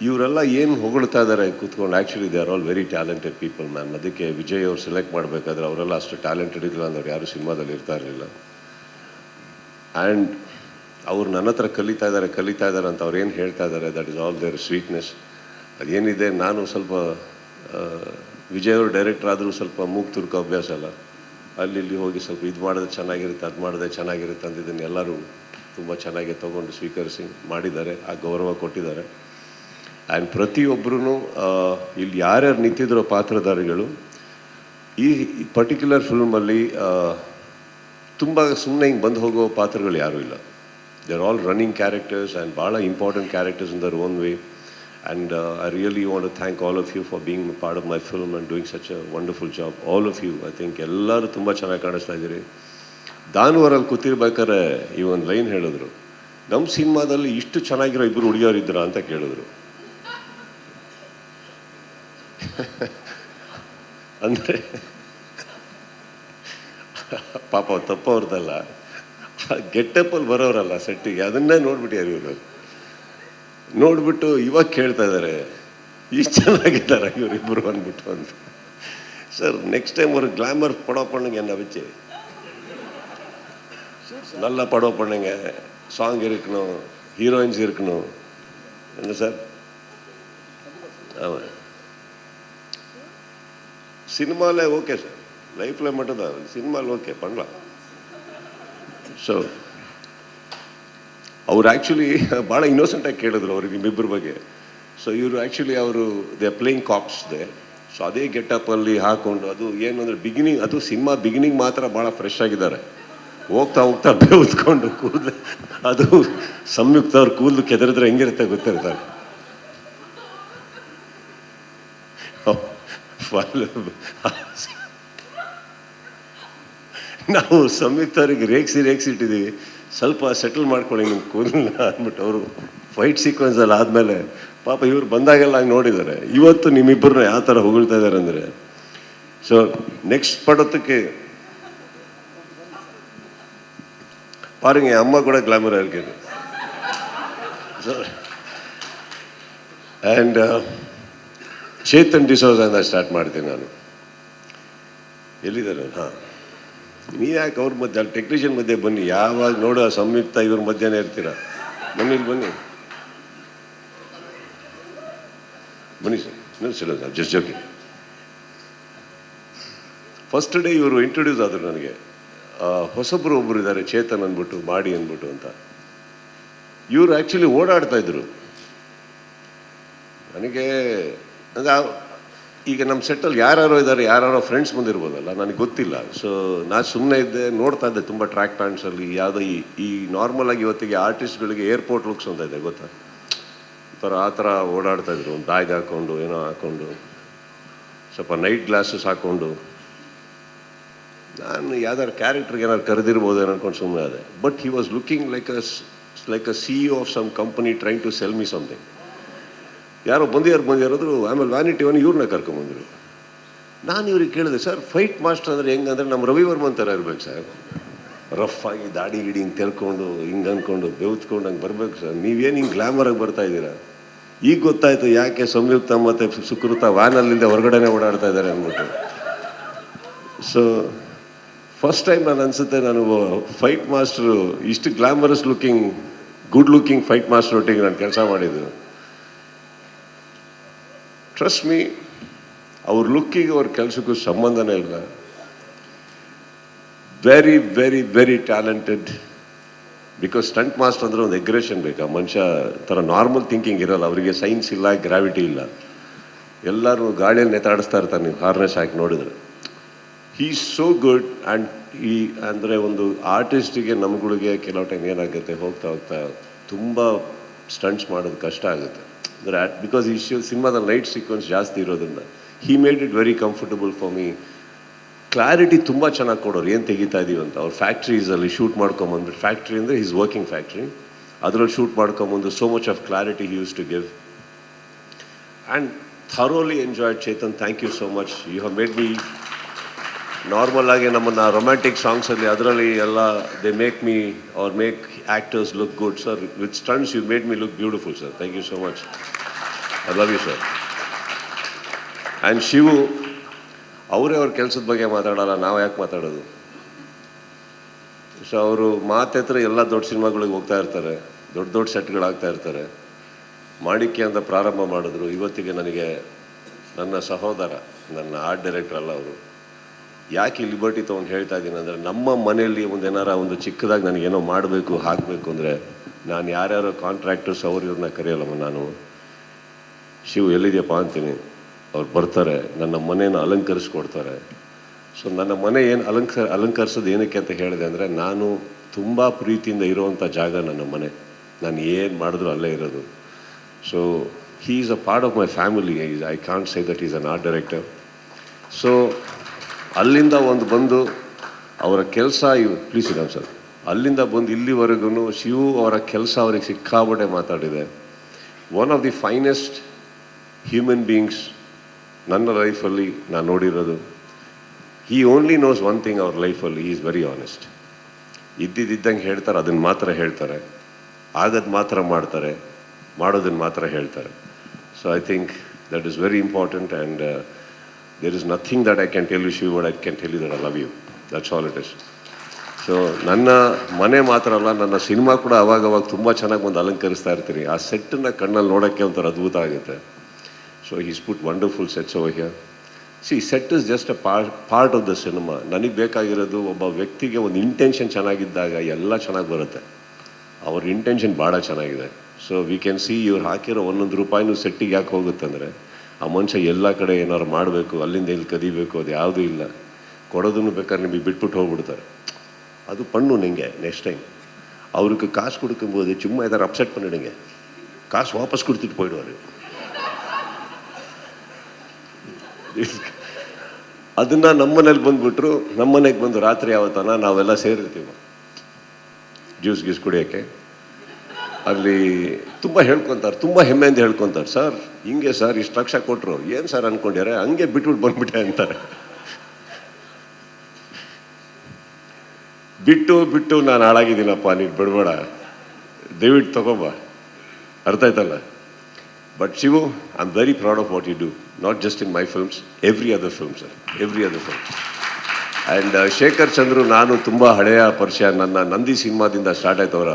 ಇವರೆಲ್ಲ ಏನು ಹೊಗಳ್ತಾ ಇದ್ದಾರೆ ಕೂತ್ಕೊಂಡು, actually they are all very talented people ma'am. ಅದಕ್ಕೆ ವಿಜಯ್ ಅವ್ರು ಸೆಲೆಕ್ಟ್ ಮಾಡಬೇಕಾದ್ರೆ ಅವರೆಲ್ಲ ಅಷ್ಟು ಟ್ಯಾಲೆಂಟೆಡ್ ಇಲ್ಲ ಅಂದ್ರೆ ಯಾರು ಸಿನಿಮಾದಲ್ಲಿ ಇರ್ತಾ ಇರಲಿಲ್ಲ. ಆ್ಯಂಡ್ ಅವ್ರು ನನ್ನ ಹತ್ರ ಕಲಿತಾ ಇದ್ದಾರೆ ಅಂತ ಅವ್ರು ಏನು ಹೇಳ್ತಾ ಇದ್ದಾರೆ, that is all their sweetness. ಅದೇನಿದೆ, ನಾನು ಸ್ವಲ್ಪ ವಿಜಯ್ ಅವರು ಡೈರೆಕ್ಟರ್ ಆದರೂ ಸ್ವಲ್ಪ ಮೂಗು ತುರ್ಕೋ ಅಭ್ಯಾಸ ಅಲ್ಲ. ಅಲ್ಲಿ ಹೋಗಿ ಸ್ವಲ್ಪ ಇದು ಮಾಡಿದ್ರೆ ಚೆನ್ನಾಗಿರುತ್ತೆ, ಅದು ಮಾಡಿದ್ರೆ ಚೆನ್ನಾಗಿರುತ್ತೆ ಅಂತಿದ್ದನ್ನು ಎಲ್ಲರೂ ತುಂಬ ಚೆನ್ನಾಗಿ ತೊಗೊಂಡು ಸ್ವೀಕರಿಸಿ ಮಾಡಿದ್ದಾರೆ, ಆ ಗೌರವ ಕೊಟ್ಟಿದ್ದಾರೆ. ಆ್ಯಂಡ್ ಪ್ರತಿಯೊಬ್ಬರೂ ಇಲ್ಲಿ ಯಾರ್ಯಾರು ನಿಂತಿದ್ರೋ ಪಾತ್ರಧಾರಿಗಳು ಈ ಪರ್ಟಿಕ್ಯುಲರ್ ಫಿಲ್ಮಲ್ಲಿ ತುಂಬ ಸುಮ್ಮನೆ ಹಿಂಗೆ ಬಂದು ಹೋಗೋ ಪಾತ್ರಗಳು ಯಾರೂ ಇಲ್ಲ. They are all running characters and ಭಾಳ important characters in their own way. And I really want to thank all of you for being a part of my film and doing such a wonderful job. All of you, I think ಎಲ್ಲರೂ ತುಂಬ ಚೆನ್ನಾಗಿ ಕಾಣಿಸ್ತಾ ಇದ್ದೀರಿ. ದಾನವರಲ್ಲಿ ಕೂತಿರ್ಬೇಕಾದ್ರೆ ಈ ಒಂದು line ಹೇಳಿದ್ರು, ನಮ್ಮ ಸಿನಿಮಾದಲ್ಲಿ ಇಷ್ಟು ಚೆನ್ನಾಗಿರೋ ಇಬ್ಬರು ಹುಡುಗಿಯರಿದ್ರ ಅಂತ ಕೇಳಿದ್ರು. ಅಂದರೆ ಪಾಪ ತಪ್ಪವ್ರದ್ದಲ್ಲ, ಗೆಟ್ಟಪ್ಪಲ್ಲಿ ಬರೋರಲ್ಲ ಸೆಟ್ಟಿಗೆ, ಅದನ್ನೇ ನೋಡ್ಬಿಟ್ಟಿಯಾರು ಇವರು. ನೋಡ್ಬಿಟ್ಟು ಇವಾಗ ಕೇಳ್ತಾ ಇದ್ದಾರೆ, ಇಷ್ಟು ಚೆನ್ನಾಗಿದ್ದಾರೆ ಇವರಿಬ್ಬರು ಅಂದ್ಬಿಟ್ಟು ಅಂತ. ಸರ್ ನೆಕ್ಸ್ಟ್ டைம் ஒரு கிளாமர் படம் பண்ணுங்க, என்ன வச்சு நல்ல படம் பண்ணுங்க, சாங் இருக்கணும், ஹீரோயின்ஸ் இருக்கணும், என்ன சார்? ஆமாம், சினிமாவில் ஓகே சார், லைஃப்பில் மட்டும்தான், சினிமாவில் ஓகே பண்ணலாம். ஸோ ಅವ್ರು ಆ್ಯಕ್ಚುಲಿ ಭಾಳ ಇನ್ನೋಸೆಂಟಾಗಿ ಕೇಳಿದ್ರು ಅವ್ರಿಗೆ ನಿಮ್ಮಿಬ್ಬರ ಬಗ್ಗೆ. ಸೊ ಇವರು ಆ್ಯಕ್ಚುಲಿ ಅವರು they playing cops they. So ಅದೇ ಗೆಟಪ್ಪಲ್ಲಿ ಹಾಕ್ಕೊಂಡು, ಅದು ಏನು ಅಂದರೆ ಬಿಗಿನಿಂಗ್, ಅದು ಸಿನಿಮಾ ಬಿಗಿನಿಂಗ್ ಮಾತ್ರ ಭಾಳ ಫ್ರೆಶ್ ಆಗಿದ್ದಾರೆ. ಹೋಗ್ತಾ ಹೋಗ್ತಾ ಬೆವತ್ಕೊಂಡು ಕೂದಲು, ಅದು ಸಂಯುಕ್ತ ಅವ್ರು ಕೂದಲು ಕೆದರಿದ್ರೆ ಹೆಂಗಿರುತ್ತೆ ಗೊತ್ತಿರ್ತಾರೆ. ನಾವು ಸಂಯುಕ್ತ ಅವ್ರಿಗೆ ರೇಗಿಸಿಟ್ಟಿದ್ದೀವಿ, ಸ್ವಲ್ಪ ಸೆಟಲ್ ಮಾಡ್ಕೊಳ್ಳಿ ನಿಮ್ಮ ಕೂದಲನ್ನ ಅಂದ್ಬಿಟ್ಟು. ಅವರು ಫೈಟ್ ಸೀಕ್ವೆನ್ಸಲ್ಲಿ ಆದಮೇಲೆ ಪಾಪ ಇವ್ರು ಬಂದಾಗೆಲ್ಲ ಹಂಗೆ ನೋಡಿದ್ದಾರೆ. ಇವತ್ತು ನಿಮ್ಮಿಬ್ಬರನ್ನ ಯಾವ ಥರ ಹೊಗಳ್ತಾ ಇದ್ದಾರೆ ಅಂದರೆ, ಸೊ ನೆಕ್ಸ್ಟ್ ಪಡೋದಕ್ಕೆ பாருங்க, அம்மா கூட கிளாமராக இருக்குது. ಆ್ಯಂಡ್ ಚೇತನ್ ಡಿಸೋಜಾಯಿಂದ ಸ್ಟಾರ್ಟ್ ಮಾಡ್ತೀನಿ ನಾನು. ಎಲ್ಲಿದ್ದಾರೆ? ಹಾಂ, ನೀ ಯಾಕೆ ಅವ್ರ ಮಧ್ಯೆ, ಅಲ್ಲಿ ಟೆಕ್ನಿಷಿಯನ್ ಮಧ್ಯೆ ಬನ್ನಿ. ಯಾವಾಗ ನೋಡು ಆ ಸಂಯುಕ್ತ ಇವ್ರ ಮಧ್ಯೆನೇ ಇರ್ತೀರ. ಬನ್ನಿ, ಇಲ್ಲಿ ಬನ್ನಿ, ಬನ್ನಿ ಸರ್. ನಿಲ್ಸಿಲ್ಲ sir, just joking. First day ಇವರು ಇಂಟ್ರೊಡ್ಯೂಸ್ ಆದರು ನನಗೆ. ಹೊಸಬ್ರು ಒಬ್ಬರು ಇದ್ದಾರೆ, ಚೇತನ್ ಅಂದ್ಬಿಟ್ಟು, ಮಾಡಿ ಅಂದ್ಬಿಟ್ಟು ಅಂತ. ಇವರು ಆ್ಯಕ್ಚುಲಿ ಓಡಾಡ್ತಾ ಇದ್ರು. ನನಗೆ ಅಂದರೆ ಈಗ ನಮ್ಮ ಸೆಟ್ಟಲ್ಲಿ ಯಾರ್ಯಾರೋ ಇದ್ದಾರೆ, ಯಾರ್ಯಾರೋ ಫ್ರೆಂಡ್ಸ್ ಬಂದಿರ್ಬೋದಲ್ಲ, ನನಗೆ ಗೊತ್ತಿಲ್ಲ. ಸೊ ನಾನು ಸುಮ್ಮನೆ ಇದ್ದೆ, ನೋಡ್ತಾ ಇದ್ದೆ ತುಂಬ ಟ್ರ್ಯಾಕ್ ಪ್ಯಾಂಟ್ಸಲ್ಲಿ. ಯಾವುದೋ ಈ ನಾರ್ಮಲ್ ಆಗಿ ಇವತ್ತಿಗೆ ಆರ್ಟಿಸ್ಟ್ಗಳಿಗೆ ಏರ್ಪೋರ್ಟ್ ಲುಕ್ಸ್ ಅಂತ ಇದೆ ಗೊತ್ತಾ, ಆ ಥರ ಓಡಾಡ್ತಾಯಿದ್ರು. ಒಂದು ಬ್ಯಾಗ್ ಹಾಕ್ಕೊಂಡು, ಏನೋ ಹಾಕ್ಕೊಂಡು, ಸ್ವಲ್ಪ ನೈಟ್ ಗ್ಲಾಸಸ್ ಹಾಕ್ಕೊಂಡು. ನಾನು ಯಾವ್ದಾರು ಕ್ಯಾರೆಕ್ಟ್ರಿಗೆ ಏನಾದ್ರು ಕರೆದಿರ್ಬೋದು ಏನೋ ಅನ್ಕೊಂಡು ಸುಮ್ಮನೆ ಅದೇ. But he was looking like a CEO of some company trying to sell me something. ಯಾರೋ ಬಂದಿರೋದ್ರು. ಆಮೇಲೆ ವ್ಯಾನಿಟಿವನ್ ಇವ್ರನ್ನ ಕರ್ಕೊಂಬಂದರು. ನಾನು ಇವ್ರಿಗೆ ಕೇಳಿದೆ, ಸರ್ ಫೈಟ್ ಮಾಸ್ಟರ್ ಅಂದರೆ ಹೆಂಗಂದ್ರೆ ನಮ್ಮ ರವಿವರ್ಮನ್ ಥರ ಇರ್ಬೇಕು ಸರ್, ರಫ್ ಆಗಿ ದಾಡಿ ಗಿಡಿ ಹಿಂಗೆ ತೆರ್ಕೊಂಡು, ಹಿಂಗೆ ಅಂದ್ಕೊಂಡು ಬೆವ್ತ್ಕೊಂಡು ಹಂಗೆ ಬರ್ಬೇಕು ಸರ್. ನೀವೇನು ಹಿಂಗೆ ಗ್ಲಾಮರಾಗಿ ಬರ್ತಾ ಇದ್ದೀರಾ. ಈಗ ಗೊತ್ತಾಯಿತು ಯಾಕೆ ಸಂಯುಕ್ತ ಮತ್ತು ಸುಕೃತ ವ್ಯಾನಲ್ಲಿಂದ ಹೊರಗಡೆನೇ ಓಡಾಡ್ತಾ ಇದ್ದಾರೆ ಅಂದ್ಬಿಟ್ಟು. ಸೊ ಫಸ್ಟ್ ಟೈಮ್ ನಾನು ಅನಿಸುತ್ತೆ, ನಾನು ಫೈಟ್ ಮಾಸ್ಟ್ರು ಇಷ್ಟು glamorous looking, good looking fight master ಒಟ್ಟಿಗೆ ನಾನು ಕೆಲಸ ಮಾಡಿದ್ದು. ಟ್ರಸ್ಟ್ ಮೀ, ಅವ್ರ ಲುಕ್ಕಿಗೆ ಅವ್ರ ಕೆಲಸಕ್ಕೂ ಸಂಬಂಧನೇ ಇಲ್ಲ. Very very very talented. Because stunt master ಅಂದರೆ ಒಂದು ಎಗ್ರೆಷನ್ ಬೇಕಾ, ಮನುಷ್ಯ ಥರ ನಾರ್ಮಲ್ ಥಿಂಕಿಂಗ್ ಇರೋಲ್ಲ. ಅವರಿಗೆ ಸೈನ್ಸ್ ಇಲ್ಲ, ಗ್ರಾವಿಟಿ ಇಲ್ಲ. ಎಲ್ಲರೂ ಗಾಳಿಯಲ್ಲಿ ನೇತಾಡಿಸ್ತಾ ಇರ್ತಾರೆ, ನೀವು ಹಾರ್ನೆಸ್ ಹಾಕಿ ನೋಡಿದ್ರೆ. He is so good. And ಈ ಅಂದರೆ ಒಂದು ಆರ್ಟಿಸ್ಟಿಗೆ ನಮ್ಗಳಿಗೆ ಕೆಲವು ಟೈಮ್ ಏನಾಗುತ್ತೆ, ಹೋಗ್ತಾ ಹೋಗ್ತಾ ತುಂಬ ಸ್ಟಂಟ್ಸ್ ಮಾಡೋದು ಕಷ್ಟ ಆಗುತ್ತೆ. ಅಂದರೆ ಬಿಕಾಸ್ ಈ ಸಿನಿಮಾದಲ್ಲಿ ಲೈಟ್ ಸೀಕ್ವೆನ್ಸ್ ಜಾಸ್ತಿ ಇರೋದ್ರಿಂದ he made it very comfortable for me. Clarity ತುಂಬ ಚೆನ್ನಾಗಿ ಕೊಡೋರು, ಏನು ತೆಗಿತಾ ಇದೀವಿ ಅಂತ. ಅವ್ರ ಫ್ಯಾಕ್ಟ್ರೀಸಲ್ಲಿ ಶೂಟ್ ಮಾಡ್ಕೊಂಬಂದ್ಬಿಟ್ಟು, ಫ್ಯಾಕ್ಟ್ರಿ ಅಂದರೆ ಈಸ್ ವರ್ಕಿಂಗ್ ಫ್ಯಾಕ್ಟ್ರಿ, ಅದರಲ್ಲಿ ಶೂಟ್ ಮಾಡ್ಕೊಂಬಂದು so much of clarity he use to give. And thoroughly enjoyed. Chetan, thank you so much. You have made me normal ಆಗಿ ನಮ್ಮನ್ನು ರೊಮ್ಯಾಂಟಿಕ್ ಸಾಂಗ್ಸಲ್ಲಿ ಅದರಲ್ಲಿ ಎಲ್ಲ they make me or make actors look good. Sir, with stunts you made me look beautiful sir. Thank you so much. I love you sir. And Shivu ಅವರೇ ಅವ್ರ ಕೆಲಸದ ಬಗ್ಗೆ ಮಾತಾಡೋಲ್ಲ, ನಾವು ಯಾಕೆ ಮಾತಾಡೋದು. ಸೊ ಅವರು ಮಾತೆತ್ರ ಎಲ್ಲ ದೊಡ್ಡ ಸಿನಿಮಾಗಳಿಗೆ ಹೋಗ್ತಾ ಇರ್ತಾರೆ, ದೊಡ್ಡ ದೊಡ್ಡ ಸೆಟ್ಗಳಾಗ್ತಾ ಇರ್ತಾರೆ. ಮಾಣಿಕ್ಯ ಅಂತ ಪ್ರಾರಂಭ ಮಾಡಿದ್ರು. ಇವತ್ತಿಗೆ ನನಗೆ ನನ್ನ ಸಹೋದರ, ನನ್ನ ಆರ್ಟ್ ಡೈರೆಕ್ಟರ್ ಅಲ್ಲ ಅವರು. ಯಾಕೆ ಈ ಲಿಬರ್ಟಿ ತೊಗೊಂಡು ಹೇಳ್ತಾ ಇದ್ದೀನಿ ಅಂದರೆ, ನಮ್ಮ ಮನೆಯಲ್ಲಿ ಏನಾರ ಒಂದು ಚಿಕ್ಕದಾಗಿ ನನಗೇನೋ ಮಾಡಬೇಕು, ಹಾಕಬೇಕು ಅಂದರೆ ನಾನು ಯಾರ್ಯಾರೋ ಕಾಂಟ್ರಾಕ್ಟರ್ಸ್ ಅವ್ರು ಇವ್ರನ್ನ ಕರೆಯಲ್ಲಮ್ಮ. ನಾನು ಶಿವು ಎಲ್ಲಿದೆಯಪ್ಪ ಅಂತೀನಿ, ಅವ್ರು ಬರ್ತಾರೆ, ನನ್ನ ಮನೇನ ಅಲಂಕರಿಸ್ಕೊಡ್ತಾರೆ. ಸೊ ನನ್ನ ಮನೆ ಏನು ಅಲಂಕರಿಸೋದು ಏನಕ್ಕೆ ಅಂತ ಹೇಳಿದೆ ಅಂದರೆ, ನಾನು ತುಂಬ ಪ್ರೀತಿಯಿಂದ ಇರುವಂಥ ಜಾಗ ನನ್ನ ಮನೆ. ನಾನು ಏನು ಮಾಡಿದ್ರು ಅಲ್ಲೇ ಇರೋದು. So he is a part of my family. I can't say that is an art director. So ಅಲ್ಲಿಂದ ಒಂದು ಬಂದು ಅವರ ಕೆಲಸ ಪ್ಲೀಸ್ ಇರಾಮ್ ಸರ್, ಅಲ್ಲಿಂದ ಬಂದು ಇಲ್ಲಿವರೆಗೂ ಶಿವು ಅವರ ಕೆಲಸ ಅವ್ರಿಗೆ ಸಿಕ್ಕಾಪಟ್ಟೆ ಮಾತಾಡಿದೆ. One of the finest human beings ನನ್ನ ಲೈಫಲ್ಲಿ ನಾನು ನೋಡಿರೋದು. ಹೀ ಓನ್ಲಿ ನೋಸ್ ಒನ್ ಥಿಂಗ್ ಅವ್ರ ಲೈಫಲ್ಲಿ, ಹೀ ಈಸ್ ವೆರಿ ಆನೆಸ್ಟ್. ಇದ್ದಿದ್ದಂಗೆ ಹೇಳ್ತಾರೆ, ಅದನ್ನು ಮಾತ್ರ ಹೇಳ್ತಾರೆ, ಆಗೋದು ಮಾತ್ರ ಮಾಡ್ತಾರೆ, ಮಾಡೋದನ್ನು ಮಾತ್ರ ಹೇಳ್ತಾರೆ. So I think that is very important. And there is nothing that I can tell you, Shiv, but I can tell you that I love you. That's all it is. So ನನ್ನ ಮನೆ ಮಾತ್ರ ಅಲ್ಲ, ನನ್ನ cinema ಕೂಡ ಅವಾಗವಾಗ ತುಂಬ ಚೆನ್ನಾಗಿ ಬಂದು ಅಲಂಕರಿಸ್ತಾ ಇರ್ತೀನಿ. ಆ ಸೆಟ್ಟನ್ನು ಕಣ್ಣಲ್ಲಿ ನೋಡೋಕ್ಕೆ ಒಂಥರ ಅದ್ಭುತ ಆಗುತ್ತೆ. So he's put wonderful sets over here. See, set is just a part of the cinema. ನನಗೆ ಬೇಕಾಗಿರೋದು ಒಬ್ಬ ವ್ಯಕ್ತಿಗೆ ಒಂದು ಇಂಟೆನ್ಷನ್ ಚೆನ್ನಾಗಿದ್ದಾಗ ಎಲ್ಲ ಚೆನ್ನಾಗಿ ಬರುತ್ತೆ. ಅವ್ರ ಇಂಟೆನ್ಷನ್ ಭಾಳ ಚೆನ್ನಾಗಿದೆ. ಸೊ ವಿ ಕ್ಯಾನ್ ಸಿ ಇವ್ರು ಹಾಕಿರೋ ಒಂದೊಂದು ರೂಪಾಯಿನೂ ಸೆಟ್ಟಿಗೆ ಯಾಕೆ ಹೋಗುತ್ತಂದರೆ ಆ ಮನುಷ್ಯ ಎಲ್ಲ ಕಡೆ ಏನಾದ್ರು ಮಾಡಬೇಕು, ಅಲ್ಲಿಂದ ಇಲ್ಲಿ ಕದಿಬೇಕು, ಅದು ಯಾವುದೂ ಇಲ್ಲ. ಕೊಡೋದನ್ನು ಬೇಕಾದ್ರೆ ನಿಮಗೆ ಬಿಟ್ಬಿಟ್ಟು ಹೋಗ್ಬಿಡ್ತಾರೆ. ಅದು ಪಣ್ಣು ನಿಂಗೆ ನೆಕ್ಸ್ಟ್ ಟೈಮ್ அவருக்கு காசு கொடுக்கும்போது சும்மா ஏதாவது அப்செட் பண்ணிடுங்க, காசு வாபஸ் கொடுத்துட்டு போயிடுவார். ಅದನ್ನು ನಮ್ಮನೇಲಿ ಬಂದುಬಿಟ್ರು, ನಮ್ಮನೆಗೆ ಬಂದು ರಾತ್ರಿ ಯಾವತ್ತನ ನಾವೆಲ್ಲ ಸೇರಿರ್ತೀವಿ ಜ್ಯೂಸ್ ಕುಡಿಯೋಕ್ಕೆ. ಅಲ್ಲಿ ತುಂಬ ಹೇಳ್ಕೊತಾರೆ, ತುಂಬ ಹೆಮ್ಮೆಯಿಂದ ಹೇಳ್ಕೊತಾರೆ, ಸರ್ ಹಿಂಗೆ ಸರ್ ಇಷ್ಟು ಲಕ್ಷ ಕೊಟ್ಟರು, ಏನು ಸರ್ ಅಂದ್ಕೊಂಡಿದ್ದಾರೆ, ಹಂಗೆ ಬಿಟ್ಬಿಟ್ಟು ಬಂದ್ಬಿಟ್ಟೆ ಅಂತಾರೆ. ಬಿಟ್ಟು ನಾನು ಹಾಳಾಗಿದ್ದೀನಪ್ಪ, ನೀನು ಬಿಡಬೇಡ, ದಯವಿಟ್ಟು ತಗೋಬ, ಅರ್ಥ ಆಯ್ತಲ್ಲ. But Shivu, I am very proud of what you do, not just in my films, every other film sir, every other film. And Shekhar Chandru ನಾನು ತುಂಬ ಹಳೆಯ ಪರಿಚಯ, ನನ್ನ ನಂದಿ ಸಿನಿಮಾದಿಂದ ಸ್ಟಾರ್ಟ್ ಆಯ್ತು ಅವರ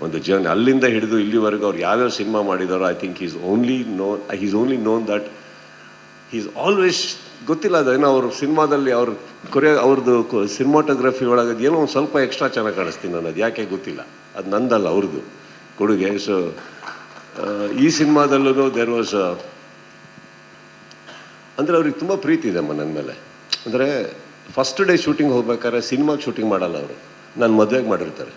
ಒಂದು ಜರ್ನಿ. ಅಲ್ಲಿಂದ ಹಿಡಿದು ಇಲ್ಲಿವರೆಗೂ ಅವ್ರು ಯಾವ್ಯಾವ ಸಿನಿಮಾ ಮಾಡಿದಾರೋ I think is only known that is always, ಗೊತ್ತಿಲ್ಲ ಅದೇನೋ ಅವ್ರ ಸಿನಿಮಾದಲ್ಲಿ ಅವ್ರದ್ದು ಸಿನಿಮಾಟೋಗ್ರಫಿ ಒಳಗೆ ಏನೋ ಒಂದು ಸ್ವಲ್ಪ ಎಕ್ಸ್ಟ್ರಾ ಚೆನ್ನಾಗಿ ಕಾಣಿಸ್ತೀನಿ ನಾನು, ಅದು ಯಾಕೆ ಗೊತ್ತಿಲ್ಲ, ಅದು ನಂದಲ್ಲ ಅವ್ರದ್ದು ಕೊಡುಗೆ. ಸೊ ಈ ಸಿನಿಮಾದಲ್ಲೂ ದೇರ್ ವಾಸ್ ಅಂದರೆ ಅವ್ರಿಗೆ ತುಂಬ ಪ್ರೀತಿ ಇದೆ ನನ್ನ ಮೇಲೆ. ಅಂದರೆ ಫಸ್ಟ್ ಡೇ ಶೂಟಿಂಗ್ ಹೋಗ್ಬೇಕಾದ್ರೆ ಸಿನಿಮಾಗೆ ಶೂಟಿಂಗ್ ಮಾಡಲ್ಲ ಅವರು, ನಾನು ಮದುವೆಗೆ ಮಾಡಿರ್ತಾರೆ,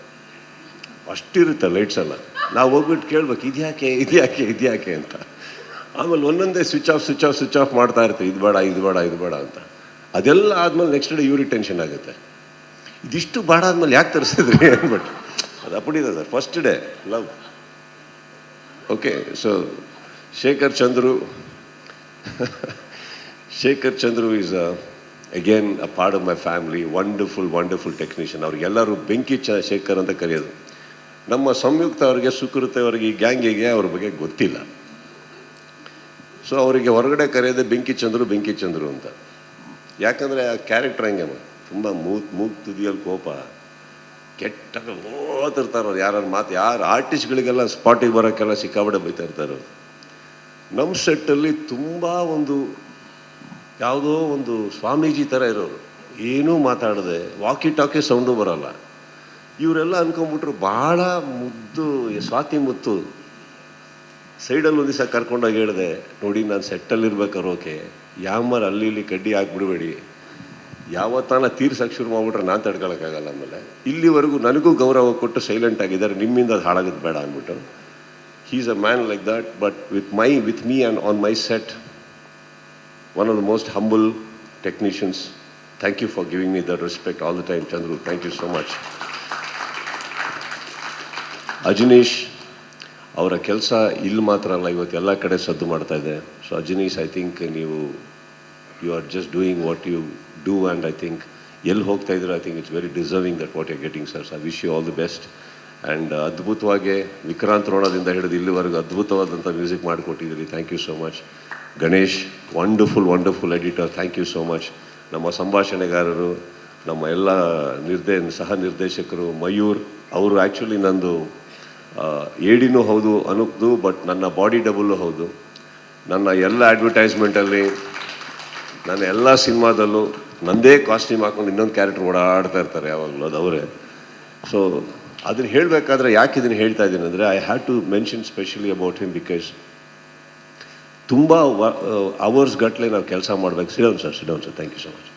ಅಷ್ಟಿರುತ್ತೆ ಲೈಟ್ಸ್ ಎಲ್ಲ. ನಾವು ಹೋಗ್ಬಿಟ್ಟು ಕೇಳ್ಬೇಕು ಇದ್ಯಾಕೆ ಅಂತ. ಆಮೇಲೆ ಒಂದೊಂದೇ ಸ್ವಿಚ್ ಆಫ್ ಮಾಡ್ತಾ ಇರ್ತೀವಿ, ಇದು ಬೇಡ ಅಂತ. ಅದೆಲ್ಲ ಆದಮೇಲೆ ನೆಕ್ಸ್ಟ್ ಡೇ ಇವ್ರಿಗೆ ಟೆನ್ಷನ್ ಆಗುತ್ತೆ, ಇದಿಷ್ಟು ಬೇಡ ಆದಮೇಲೆ ಯಾಕೆ ತರಿಸಿದ್ರಿ ಅಂದ್ಬಿಟ್ಟು. ಅದು ಅಪ್ಪಡಿದೆ sir, first day love. Okay, so Shekhar Chandru is again a part of my family. Wonderful technician. ಅವ್ರಿಗೆಲ್ಲರೂ ಬೆಂಕಿ ಶೇಖರ್ ಅಂತ ಕರೆಯೋದು. ನಮ್ಮ ಸಂಯುಕ್ತ ಅವರಿಗೆ, ಸುಕೃತ ಅವರಿಗೆ, ಈ ಗ್ಯಾಂಗಿಗೆ ಅವ್ರ ಬಗ್ಗೆ ಗೊತ್ತಿಲ್ಲ. ಸೊ ಅವರಿಗೆ ಹೊರಗಡೆ ಕರೆಯೋದೆ ಬೆಂಕಿ ಚಂದ್ರು ಅಂತ. ಯಾಕಂದರೆ ಆ ಕ್ಯಾರೆಕ್ಟರ್ ಹಂಗೆ ತುಂಬ ಮೂಗ್ ತುದಿಯಲ್ಲಿ ಕೋಪ, ಕೆಟ್ಟಾಗ ಓದಿರ್ತಾರೆ ಅವ್ರು. ಯಾರು ಆರ್ಟಿಸ್ಟ್ಗಳಿಗೆಲ್ಲ ಸ್ಪಾಟಿಗೆ ಬರೋಕ್ಕೆಲ್ಲ ಸಿಕ್ಕಾಬಡೆ ಬೈತಾ ಇರ್ತಾರೆ. ನಮ್ಮ ಸೆಟ್ಟಲ್ಲಿ ತುಂಬ ಯಾವುದೋ ಒಂದು ಸ್ವಾಮೀಜಿ ಥರ ಇರೋರು, ಏನೂ ಮಾತಾಡದೆ, ವಾಕಿ ಟಾಕಿ ಸೌಂಡು ಬರೋಲ್ಲ. ಇವರೆಲ್ಲ ಅನ್ಕೊಂಬಿಟ್ರು ಭಾಳ ಮುದ್ದು, ಸ್ವಾತಿ ಮುತ್ತು. ಸೈಡಲ್ಲಿ ಒಂದು ದಿವಸ ಕರ್ಕೊಂಡೋಗಿ ಹೇಳಿದೆ, ನೋಡಿ ನಾನು ಸೆಟ್ಟಲ್ಲಿರ್ಬೇಕಾದ್ರೆ ಓಕೆ, ಯಾಮರ್ ಅಲ್ಲಿ ಇಲ್ಲಿ ಕಡ್ಡಿ ಹಾಕ್ಬಿಡ್ಬೇಡಿ, ಯಾವತ್ತಾನ ತೀರ್ಸಕ್ಕೆ ಶುರು ಮಾಡ್ಬಿಟ್ರೆ ನಾನು ತಡ್ಕೊಳಕ್ಕಾಗಲ್ಲ. ಆಮೇಲೆ ಇಲ್ಲಿವರೆಗೂ ನನಗೂ ಗೌರವ ಕೊಟ್ಟು ಸೈಲೆಂಟ್ ಆಗಿದ್ದಾರೆ, ನಿಮ್ಮಿಂದ ಅದು ಹಾಳಾಗೋದು ಬೇಡ ಅಂದ್ಬಿಟ್ಟು. He is a man like that. But with me and on my set, one of the most humble technicians. Thank you for giving me that respect all the time, Chandru. Thank you so much. Ajaneesh ಅವರ ಕೆಲಸ ಇಲ್ಲಿ ಮಾತ್ರ ಅಲ್ಲ, ಇವತ್ತು ಎಲ್ಲ ಕಡೆ ಸದ್ದು ಮಾಡ್ತಾ ಇದೆ. So Ajaneesh, I think you are just doing what you do, and I think ಎಲ್ಲಿ ಹೋಗ್ತಾ ಇದ್ರೆ I think it's very deserving that what you getting sir. I wish you all the best. And ಅದ್ಭುತವಾಗಿ ವಿಕ್ರಾಂತ್ ರೋಣದಿಂದ ಹಿಡಿದು ಇಲ್ಲಿವರೆಗೂ ಅದ್ಭುತವಾದಂಥ ಮ್ಯೂಸಿಕ್ ಮಾಡಿಕೊಟ್ಟಿದ್ದೀರಿ. Thank you so much. Ganesh, wonderful editor, thank you so much. ನಮ್ಮ ಸಂಭಾಷಣೆಗಾರರು, ನಮ್ಮ ಎಲ್ಲ ಸಹ ನಿರ್ದೇಶಕರು, ಮಯೂರ್ ಅವರು ಆ್ಯಕ್ಚುಲಿ ನಂದು ಏಡಿನೂ ಹೌದು ಅನುಕ್ದು, ಬಟ್ ನನ್ನ ಬಾಡಿ ಡಬಲ್ಲು ಹೌದು. ನನ್ನ ಎಲ್ಲ ಅಡ್ವರ್ಟೈಸ್ಮೆಂಟಲ್ಲಿ, ನನ್ನ ಎಲ್ಲ ಸಿನಿಮಾದಲ್ಲೂ ನನ್ನದೇ ಕಾಸ್ಟ್ಯೂಮ್ ಹಾಕೊಂಡು ಇನ್ನೊಂದು ಕ್ಯಾರೆಕ್ಟರ್ ಓಡಾಡ್ತಾ ಇರ್ತಾರೆ ಯಾವಾಗಲೂ, ಅದು ಅವರೇ. ಸೊ ಅದನ್ನು ಹೇಳಬೇಕಾದ್ರೆ ಯಾಕೆ ಇದನ್ನು ಹೇಳ್ತಾ ಇದ್ದೀನಿ ಅಂದರೆ, I have to mention specially about him, because ತುಂಬ ಅವರ್ಸ್ ಗಟ್ಟಲೆ ನಾವು ಕೆಲಸ ಮಾಡಬೇಕು. Sit down sir, thank you so much.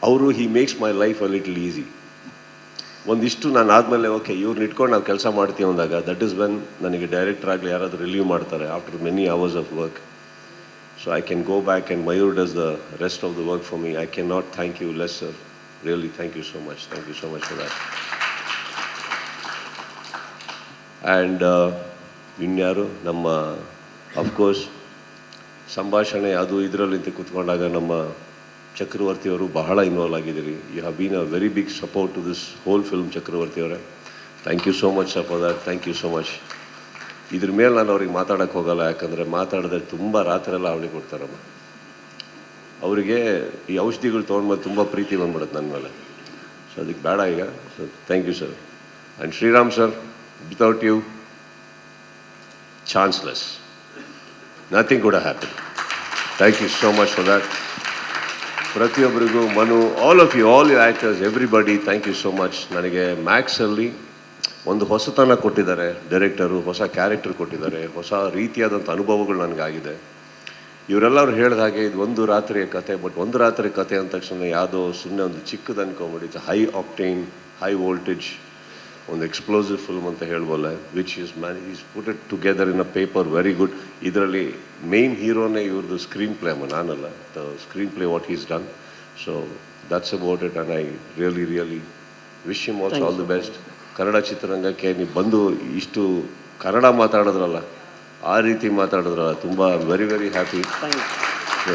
ಅವರು he makes my life a little easy. ಒಂದಿಷ್ಟು ನಾನು ಆದಮೇಲೆ ಓಕೆ ಇವ್ರನ್ನ ಇಟ್ಕೊಂಡು ನಾವು ಕೆಲಸ ಮಾಡ್ತೀವಿ ಅಂದಾಗ, ದಟ್ ಈಸ್ ವೆನ್ ನನಗೆ ಡೈರೆಕ್ಟರ್ ಆಗಲಿ ಯಾರಾದರೂ ರಿಲೀವ್ ಮಾಡ್ತಾರೆ after many hours of work. So I can go back and Mayur does the rest of the work for me. I can not thank you less sir, really thank you so much for that. And ಇನ್ಯಾರು ನಮ್ಮ of course ಸಂಭಾಷಣೆ ಅದು ಇದರಲ್ಲಿ ಕೂತ್ಕೊಂಡಾಗ ನಮ್ಮ ಚಕ್ರವರ್ತಿಯವರು ಬಹಳ involve ಆಗಿದ್ದೀರಿ. You have been a very big support to this whole film, ಚಕ್ರವರ್ತಿಯವರೇ. Thank you so much sir for that. Thank you so much. ಇದ್ರ ಮೇಲೆ ನಾನು ಅವ್ರಿಗೆ ಮಾತಾಡೋಕ್ಕೆ ಹೋಗಲ್ಲ, ಯಾಕಂದರೆ ಮಾತಾಡಿದ್ರೆ ತುಂಬ ರಾತ್ರಿಯೆಲ್ಲ ಅವಳಿಗೆ ಕೊಡ್ತಾರಮ್ಮ. ಅವರಿಗೆ ಈ ಔಷಧಿಗಳು ತೊಗೊಂಡ್ಮೇಲೆ ತುಂಬ ಪ್ರೀತಿ ಬಂದ್ಬಿಡುತ್ತೆ ನನ್ನ ಮೇಲೆ. ಸೊ ಅದಕ್ಕೆ ಬೇಡ ಈಗ. So thank you sir. And Sriram sir, without you chanceless, nothing could have happen. Thank you so much for that. ಪ್ರತಿಯೊಬ್ಬರಿಗೂ, Manu, all you actors, everybody, thank you so much. ನನಗೆ ಮ್ಯಾಕ್ಸಲ್ಲಿ ಒಂದು ಹೊಸತನ ಕೊಟ್ಟಿದ್ದಾರೆ ಡೈರೆಕ್ಟರು, ಹೊಸ ಕ್ಯಾರೆಕ್ಟರ್ ಕೊಟ್ಟಿದ್ದಾರೆ, ಹೊಸ ರೀತಿಯಾದಂಥ ಅನುಭವಗಳು ನನಗಾಗಿದೆ. ಇವರೆಲ್ಲರೂ ಹೇಳಿದ ಹಾಗೆ ಇದು ಒಂದು ರಾತ್ರಿಯ ಕತೆ, ಬಟ್ ಒಂದು ರಾತ್ರಿ ಕತೆ ಅಂದ ತಕ್ಷಣ ಯಾವುದೋ ಸುಮ್ಮನೆ ಒಂದು ಚಿಕ್ಕದು ಅನ್ಕೊಂಬಿಡಿ. It's high octane, high voltage, ಒಂದು ಎಕ್ಸ್ಪ್ಲೋಸಿವ್ ಫಿಲ್ಮ್ ಅಂತ ಹೇಳ್ಬೋಲ್ಲ, which is put it together in a paper very good. ಇದರಲ್ಲಿ ಮೇನ್ ಹೀರೋನೇ ಇವ್ರದ್ದು ಸ್ಕ್ರೀನ್ ಪ್ಲೇ, ನಾನಲ್ಲ, the screenplay what is done. So that's about it and I really wish him also all the best. Kannada ಚಿತ್ರರಂಗಕ್ಕೆ ನೀವು ಬಂದು ಇಷ್ಟು ಕನ್ನಡ ಮಾತಾಡಿದ್ರಲ್ಲ, ಆ ರೀತಿ ಮಾತಾಡಿದ್ರಲ್ಲ, ತುಂಬ ವೆರಿ ಹ್ಯಾಪಿ. ಸೊ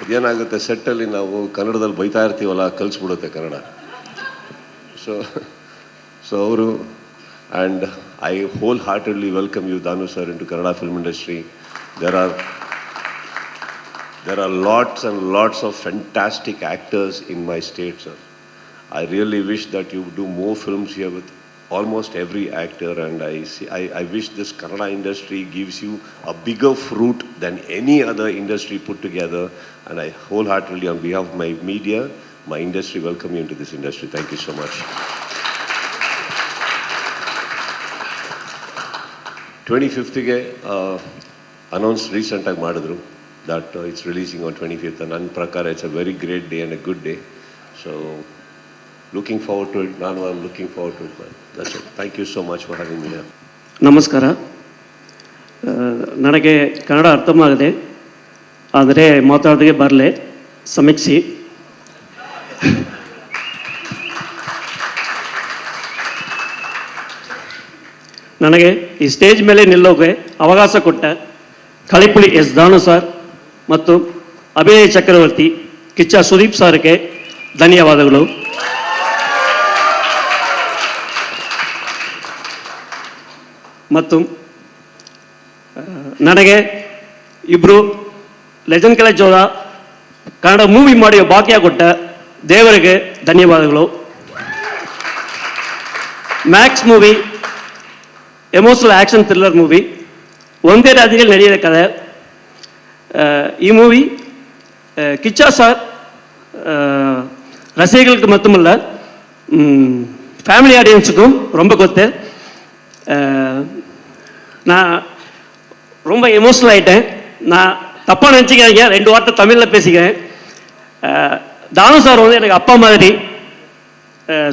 ಅದೇನಾಗುತ್ತೆ, ಸೆಟ್ಟಲ್ಲಿ ನಾವು ಕನ್ನಡದಲ್ಲಿ ಬೈತಾ ಇರ್ತೀವಲ್ಲ, ಕಲಿಸ್ಬಿಡುತ್ತೆ ಕನ್ನಡ. ಸೊ ಅವರು, and I wholeheartedly welcome you Dhanu sir into Kannada film industry. There are lots and lots of fantastic actors in my state, sir. I really wish that you do more films here with almost every actor, and I wish this Kannada industry gives you a bigger fruit than any other industry put together, and I wholeheartedly, on behalf of my media, my industry, welcome you into this industry. Thank you so much. 25th ಗೆ announce ರೀಸೆಂಟಾಗಿ ಮಾಡಿದ್ರು that it's releasing on 25th, and ನನ್ನ ಪ್ರಕಾರ it's a very great day and a good day. So looking forward to it. I'm looking forward to it, man. That's it. Thank you so much for having me here. ನಮಸ್ಕಾರ. ನನಗೆ ಕನ್ನಡ ಅರ್ಥವಾಗದೆ, ಆದರೆ ಮಾತಾಡೋದಕ್ಕೆ ಬರಲೆ, ಸಮೀಕ್ಷಿ. ನನಗೆ ಈ stage ಮೇಲೆ ನಿಲ್ಲೋಕೆ ಅವಕಾಶ ಕೊಟ್ಟ ಕಳಿಪುಳಿ S ದಾನು sir ಮತ್ತು ಅಭಿನಯ ಚಕ್ರವರ್ತಿ ಕಿಚ್ಚ ಸುದೀಪ್ ಸರ್ಗೆ ಧನ್ಯವಾದಗಳು. ಮತ್ತು ನನಗೆ ಇಬ್ಬರು ಲೆಜೆಂಡ್ ಕಾಲೇಜ್ ಅವರ ಕನ್ನಡ ಮೂವಿ ಮಾಡಿ ಭಾಗ್ಯ ಕೊಟ್ಟ ದೇವರಿಗೆ ಧನ್ಯವಾದಗಳು. Max movie emotional action thriller movie, ಒಂದೇ ರಾಜ್ಯದಲ್ಲಿ ನಡೆಯದ ಕಥೆ. ಈ ಮೂವಿ ಕಿಚ್ಚ சார் ரசிகர்களுக்கு மட்டுமல்ல, ஃபேமிலி ஆடியன்ஸுக்கும் ரொம்ப கொத்து. நான் ரொம்ப எமோஷனல் ஆகிட்டேன். நான் தப்பாக நினச்சிக்கிறேங்க, 2 வார்த்தை தமிழில் பேசிக்கிறேன். தானு சார் வந்து எனக்கு அப்பா மாதிரி,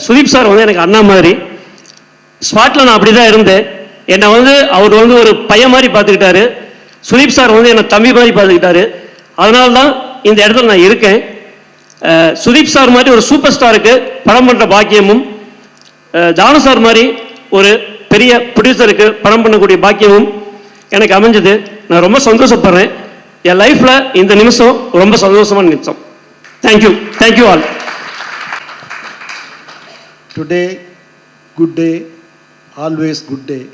சுதீப் சார் வந்து எனக்கு அண்ணா மாதிரி. ஸ்பாட்டில் நான் அப்படி தான் இருந்தேன். என்னை வந்து அவர் வந்து ஒரு பையன் மாதிரி பார்த்துக்கிட்டாரு. சுதீப் சார் வந்து என்னை தம்பி மாதிரி பார்த்துக்கிட்டாரு. அதனால தான் இந்த இடத்துல நான் இருக்கேன். சுதீப் சார் மாதிரி ஒரு சூப்பர் ஸ்டாருக்கு படம் பண்ணுற பாக்கியமும், தானு சார் மாதிரி ஒரு பெரிய ப்ரொடியூசருக்கு படம் பண்ணக்கூடிய பாக்கியமும் எனக்கு அமைஞ்சது. நான் ரொம்ப சந்தோஷப்படுறேன். என் லைஃப்பில் இந்த நிமிஷம் ரொம்ப சந்தோஷமான நிமிஷம். Thank you all. Today good day, always good day.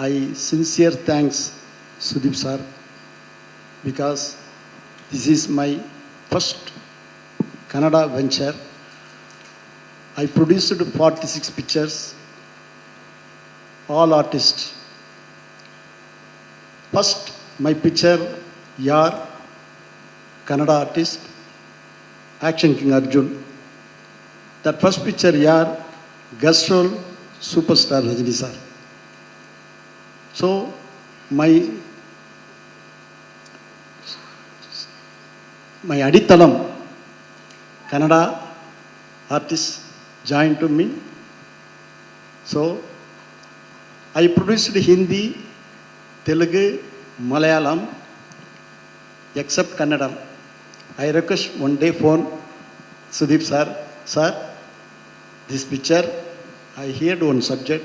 I sincere thanks Sudeep sir, because this is my first Kannada venture. I produced 46 pictures, all artists. First my picture Yaar, Kannada artist, Action King Arjun. That first picture Yaar, guest role superstar Rajini sir. So my adithalam Kannada artists joined to me. So I produced Hindi, Telugu, Malayalam, except Kannada. I request one day phone Sudeep sir, this picture I heard one subject,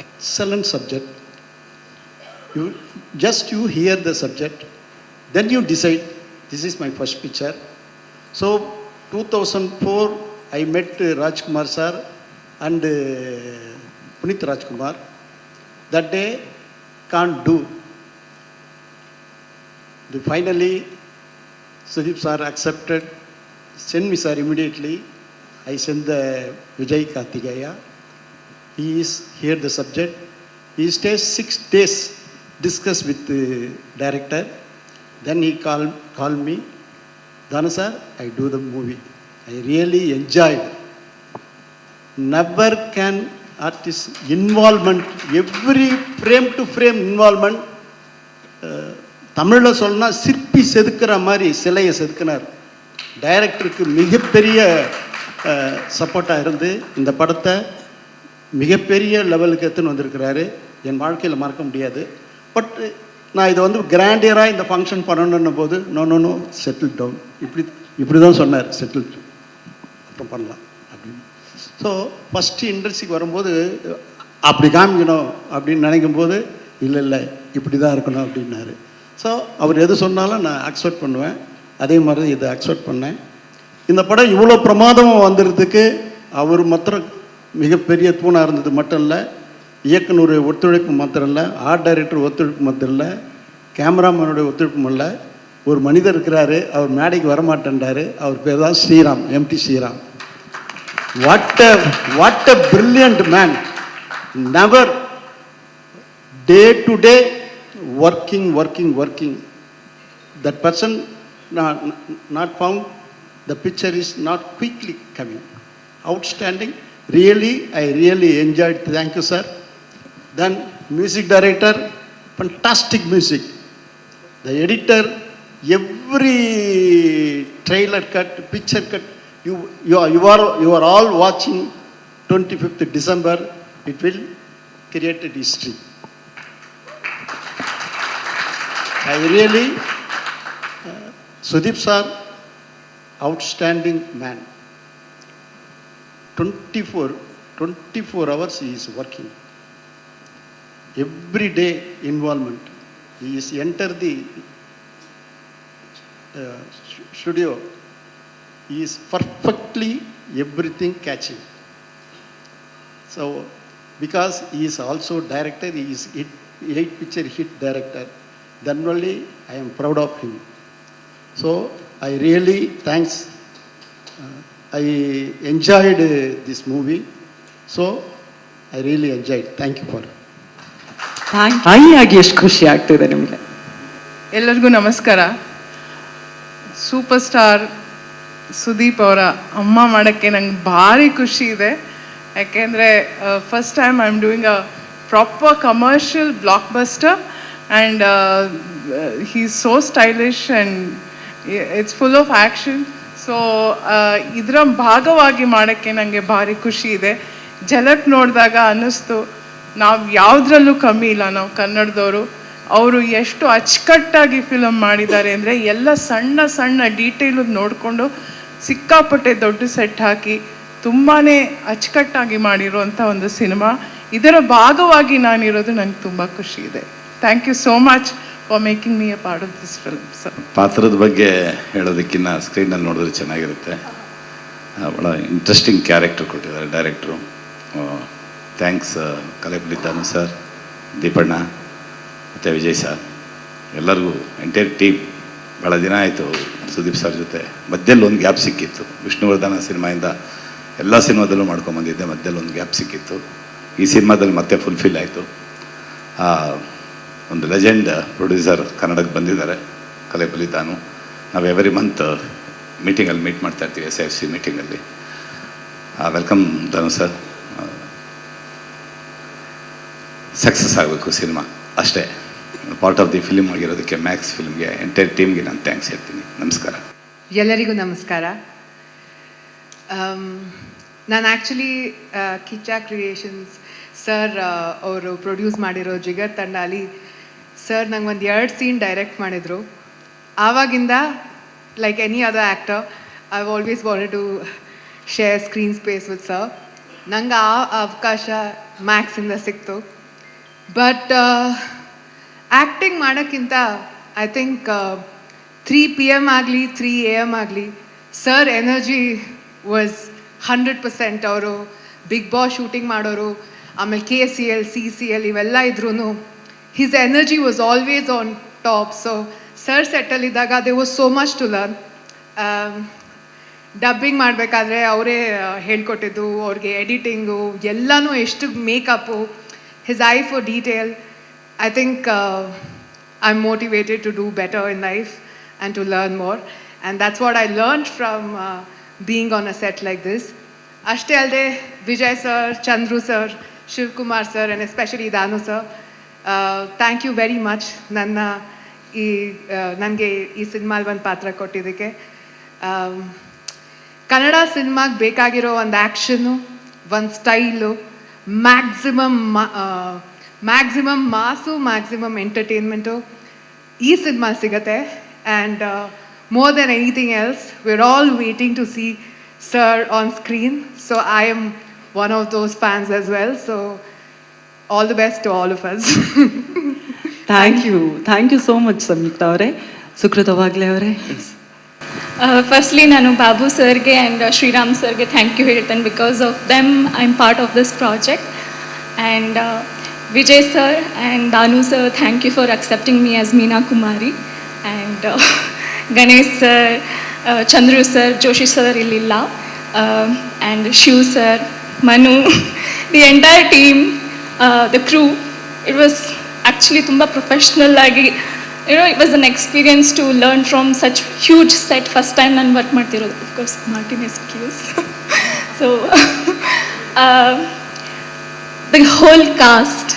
excellent subject. You hear the subject, then you decide. This is my first picture. So 2004 I met Rajkumar sir and Punit Rajkumar. That day can't do. Finally Sudeep sir accepted. Send me sir immediately. I sent the Vijay Karthikeya. He is here the subject. He stays 6 days, discuss with the director. Then he called me, Dana sir, I do the movie. I really enjoyed. never can artist involvement, every frame to frame involvement. தமிழில் சொல்லணும்னா சிற்பி செதுக்கிற மாதிரி சிலையை செதுக்கினார். டைரக்டருக்கு மிகப்பெரிய சப்போர்ட்டாக இருந்து இந்த படத்தை மிகப்பெரிய லெவலுக்கு எடுத்துன்னு வந்திருக்கிறாரு. என் வாழ்க்கையில் மறக்க முடியாது. பட் நான் இதை வந்து கிராண்டியராக இந்த ஃபங்க்ஷன் பண்ணணுன்ன போது நோ செட்டில் டவுன், இப்படி தான் சொன்னார், செட்டில் அப்புறம் பண்ணலாம் அப்படின்னு. ஸோ ஃபஸ்ட்டு இண்டஸ்ட்ரிக்கு வரும்போது அப்படி காமிக்கணும் அப்படின்னு நினைக்கும் போது இல்லை இப்படி தான் இருக்கணும் அப்படின்னாரு. ஸோ அவர் எது சொன்னாலும் நான் அக்செப்ட் பண்ணுவேன். அதே மாதிரி இதை அக்செப்ட் பண்ணேன். இந்த படம் இவ்வளோ பிரமாதமாக வந்துடுறதுக்கு அவர் மாத்திரம் மிகப்பெரிய தூணாக இருந்தது மட்டும் இல்லை, இயக்குனருடைய ஒத்துழைப்பு மாத்திரம் இல்லை, ஆர்ட் டைரக்டர் ஒத்துழைப்பு மாத்திரம் இல்லை, கேமராமேனுடைய ஒத்துழைப்பும் இல்லை. ஒரு மனிதர் இருக்கிறாரு, அவர் மேடைக்கு வரமாட்டேன்றாரு. அவர் பேர் தான் Sriram, MD Sriram. What a brilliant man. Never day to day working. That person not found, the picture is not quickly coming. Outstanding. Really, I really enjoyed. Thank you, sir. Then music director, fantastic music. The editor, every trailer cut, picture cut, you are all watching 25th December. It will create a history. I really, Sudeep sir, outstanding man. 24 hours he is working. Every day involvement. He is enter the studio. He is perfectly everything catching. So, because he is also director, he is 8 picture hit director. Then only I am proud of him. So I really thanks. I enjoyed this movie. So I really enjoyed. Thank you for. ತಾಯಿಯಾಗಿ ಎಷ್ಟು ಖುಷಿ ಆಗ್ತಿದೆ ನಿಮಗೆ? ಎಲ್ಲರಿಗೂ ನಮಸ್ಕಾರ. Super star Sudeep ಅವರ ಅಮ್ಮ ಮಾಡೋಕ್ಕೆ ನಂಗೆ ಭಾರಿ ಖುಷಿ ಇದೆ. ಯಾಕೆಂದರೆ first time I am doing a proper commercial blockbuster and he's so stylish and it's full of action. ಸೊ ಇದರ ಭಾಗವಾಗಿ ಮಾಡೋಕ್ಕೆ ನನಗೆ ಭಾರಿ ಖುಷಿ ಇದೆ. ಝಲಕ್ ನೋಡಿದಾಗ ಅನ್ನಿಸ್ತು ನಾವು ಯಾವುದ್ರಲ್ಲೂ ಕಮ್ಮಿ ಇಲ್ಲ, ನಾವು ಕನ್ನಡದವರು. ಅವರು ಎಷ್ಟು ಅಚ್ಚುಕಟ್ಟಾಗಿ ಫಿಲಮ್ ಮಾಡಿದ್ದಾರೆ ಅಂದರೆ ಎಲ್ಲ ಸಣ್ಣ ಸಣ್ಣ ಡೀಟೇಲು ನೋಡಿಕೊಂಡು ಸಿಕ್ಕಾಪಟ್ಟೆ ದೊಡ್ಡ ಸೆಟ್ ಹಾಕಿ ತುಂಬಾ ಅಚ್ಚುಕಟ್ಟಾಗಿ ಮಾಡಿರುವಂಥ ಒಂದು ಸಿನಿಮಾ. ಇದರ ಭಾಗವಾಗಿ ನಾನಿರೋದು ನನಗೆ ತುಂಬ ಖುಷಿ ಇದೆ. Thank you so much for making me a part of this film. Sir, ಪಾತ್ರದ ಬಗ್ಗೆ ಹೇಳೋದಕ್ಕಿಂತ ಸ್ಕ್ರೀನಲ್ಲಿ ನೋಡಿದ್ರೆ ಚೆನ್ನಾಗಿರುತ್ತೆ. ಭಾಳ ಇಂಟ್ರೆಸ್ಟಿಂಗ್ ಕ್ಯಾರೆಕ್ಟರ್ ಕೊಟ್ಟಿದ್ದಾರೆ ಡೈರೆಕ್ಟ್ರು. ಥ್ಯಾಂಕ್ಸ್ ಕಲೆಪುಲಿತಾನು ಸರ್, ದೀಪಣ್ಣ ಮತ್ತು ವಿಜಯ್ ಸರ್, ಎಲ್ಲರಿಗೂ ಎಂಟೈರ್ ಟೀಮ್. ಭಾಳ ದಿನ ಆಯಿತು ಸುದೀಪ್ ಸರ್ ಜೊತೆ. ಮಧ್ಯದಲ್ಲಿ ಒಂದು ಗ್ಯಾಪ್ ಸಿಕ್ಕಿತ್ತು. ವಿಷ್ಣುವರ್ಧನ ಸಿನಿಮಾಯಿಂದ ಎಲ್ಲ ಸಿನಿಮಾದಲ್ಲೂ ಮಾಡ್ಕೊಂಬಂದಿದ್ದೆ, ಮಧ್ಯದಲ್ಲಿ ಒಂದು ಗ್ಯಾಪ್ ಸಿಕ್ಕಿತ್ತು. ಈ ಸಿನಿಮಾದಲ್ಲಿ ಮತ್ತೆ ಫುಲ್ಫಿಲ್ ಆಯಿತು. ಒಂದು ಲೆಜೆಂಡ್ ಪ್ರೊಡ್ಯೂಸರ್ ಕನ್ನಡಕ್ಕೆ ಬಂದಿದ್ದಾರೆ, ಕಲೆಪುಲಿತಾನು. ನಾವು ಎವ್ರಿ ಮಂತ್ ಮೀಟಿಂಗಲ್ಲಿ ಮೀಟ್ ಮಾಡ್ತಾ ಇರ್ತೀವಿ, SIFC ಮೀಟಿಂಗಲ್ಲಿ. Welcome Dhanu sir. ಸಕ್ಸಸ್ ಆಗಬೇಕು ಸಿನಿಮಾ, ಅಷ್ಟೇ. ಪಾರ್ಟ್ ಆಫ್ ದಿ ಫಿಲ್ಮ್ ಆಗಿರೋದಕ್ಕೆ ಮ್ಯಾಕ್ಸ್ ಫಿಲ್ಮ್ಗೆ, ಎಂಟೈರ್ ಟೀಮ್ಗೆ ನಾನು ಥ್ಯಾಂಕ್ಸ್ ಹೇಳ್ತೀನಿ. ನಮಸ್ಕಾರ. ಎಲ್ಲರಿಗೂ ನಮಸ್ಕಾರ. ನಾನು ಆ್ಯಕ್ಚುಲಿ ಕಿಚ್ಚ ಕ್ರಿಯೇಷನ್ಸ್ ಸರ್ ಅವರು ಪ್ರೊಡ್ಯೂಸ್ ಮಾಡಿರೋ ಜಿಗರ್ ತಂಡಾಲಿ ಸರ್ ನಂಗೆ ಒಂದು 2 ಸೀನ್ ಡೈರೆಕ್ಟ್ ಮಾಡಿದರು. ಆವಾಗಿಂದ like any other actor I always wanted to share screen space with sir. ನಂಗೆ ಆ ಅವಕಾಶ ಮ್ಯಾಕ್ಸಿಂದ ಸಿಕ್ತು. ಬಟ್ ಆ್ಯಕ್ಟಿಂಗ್ ಮಾಡೋಕ್ಕಿಂತ ಐ ಥಿಂಕ್ 3 PM ಆಗಲಿ 3 AM ಆಗಲಿ ಸರ್ ಎನರ್ಜಿ ವಾಸ್ 100%. ಅವರು ಬಿಗ್ ಬಾಸ್ ಶೂಟಿಂಗ್ ಮಾಡೋರು, ಆಮೇಲೆ KCL CCL ಇವೆಲ್ಲ ಇದ್ರೂ his energy was always on top. So sir ಸೆಟ್ಟಲ್ಲಿದ್ದಾಗ they was so much to learn. Dubbing ಮಾಡಬೇಕಾದ್ರೆ ಅವರೇ ಹೇಳ್ಕೊಟ್ಟಿದ್ದು, ಅವ್ರಿಗೆ ಎಡಿಟಿಂಗು ಎಲ್ಲನೂ, ಎಷ್ಟು makeup, his eye for detail. I think I am motivated to do better in life and to learn more. And that's what I learned from being on a set like this. ಅಷ್ಟೇ ಅಲ್ಲದೆ Vijay sir, Chandru sir, Shivakumar sir and especially Danu sir, thank you very much ನನಗೆ ಈ ಸಿನಿಮಾಲಿ ಒಂದು ಪಾತ್ರ ಕೊಟ್ಟಿದ್ದಕ್ಕೆ. ಕನ್ನಡ ಸಿನಿಮಾಗೆ ಬೇಕಾಗಿರೋ ಒಂದು ಆ್ಯಕ್ಷನ್ನು, ಒಂದು ಸ್ಟೈಲು, ಮ್ಯಾಕ್ಸಿಮಮ್ ಮಾಸು, ಮ್ಯಾಕ್ಸಿಮಮ್ ಎಂಟರ್ಟೈನ್ಮೆಂಟು ಈ ಸಿನಿಮಾ ಸಿಗುತ್ತೆ. And more than anything else, we're all waiting to see Sir on screen. So I am one of those fans as well. So all the best to all of us. Thank you so much Samyuktha ಅವರೇ. ಸುಕೃತ ವಾಗ್ಲೆ ಅವರೇ. Firstly ನಾನು ಬಾಬು ಸರ್ಗೆ and Shriram ಸರ್ಗೆ thank you ಹೇಳ್ತೇನೆ. Because of them I am part of this project. And Vijay sir and Danu sir, thank you for accepting me as Meena Kumari. And Ganesh sir, Chandru sir, Joshi sir ಇಲ್ಲಿಲ್ಲ, and Shiv sir, Manu, the entire team, the crew. It was actually ತುಂಬ professional ಆಗಿ, it was an experience to learn from such huge set. First time ನಾನು work ಮಾಡ್ತಿರೋದು. Of course Martin excuse. So the whole cast,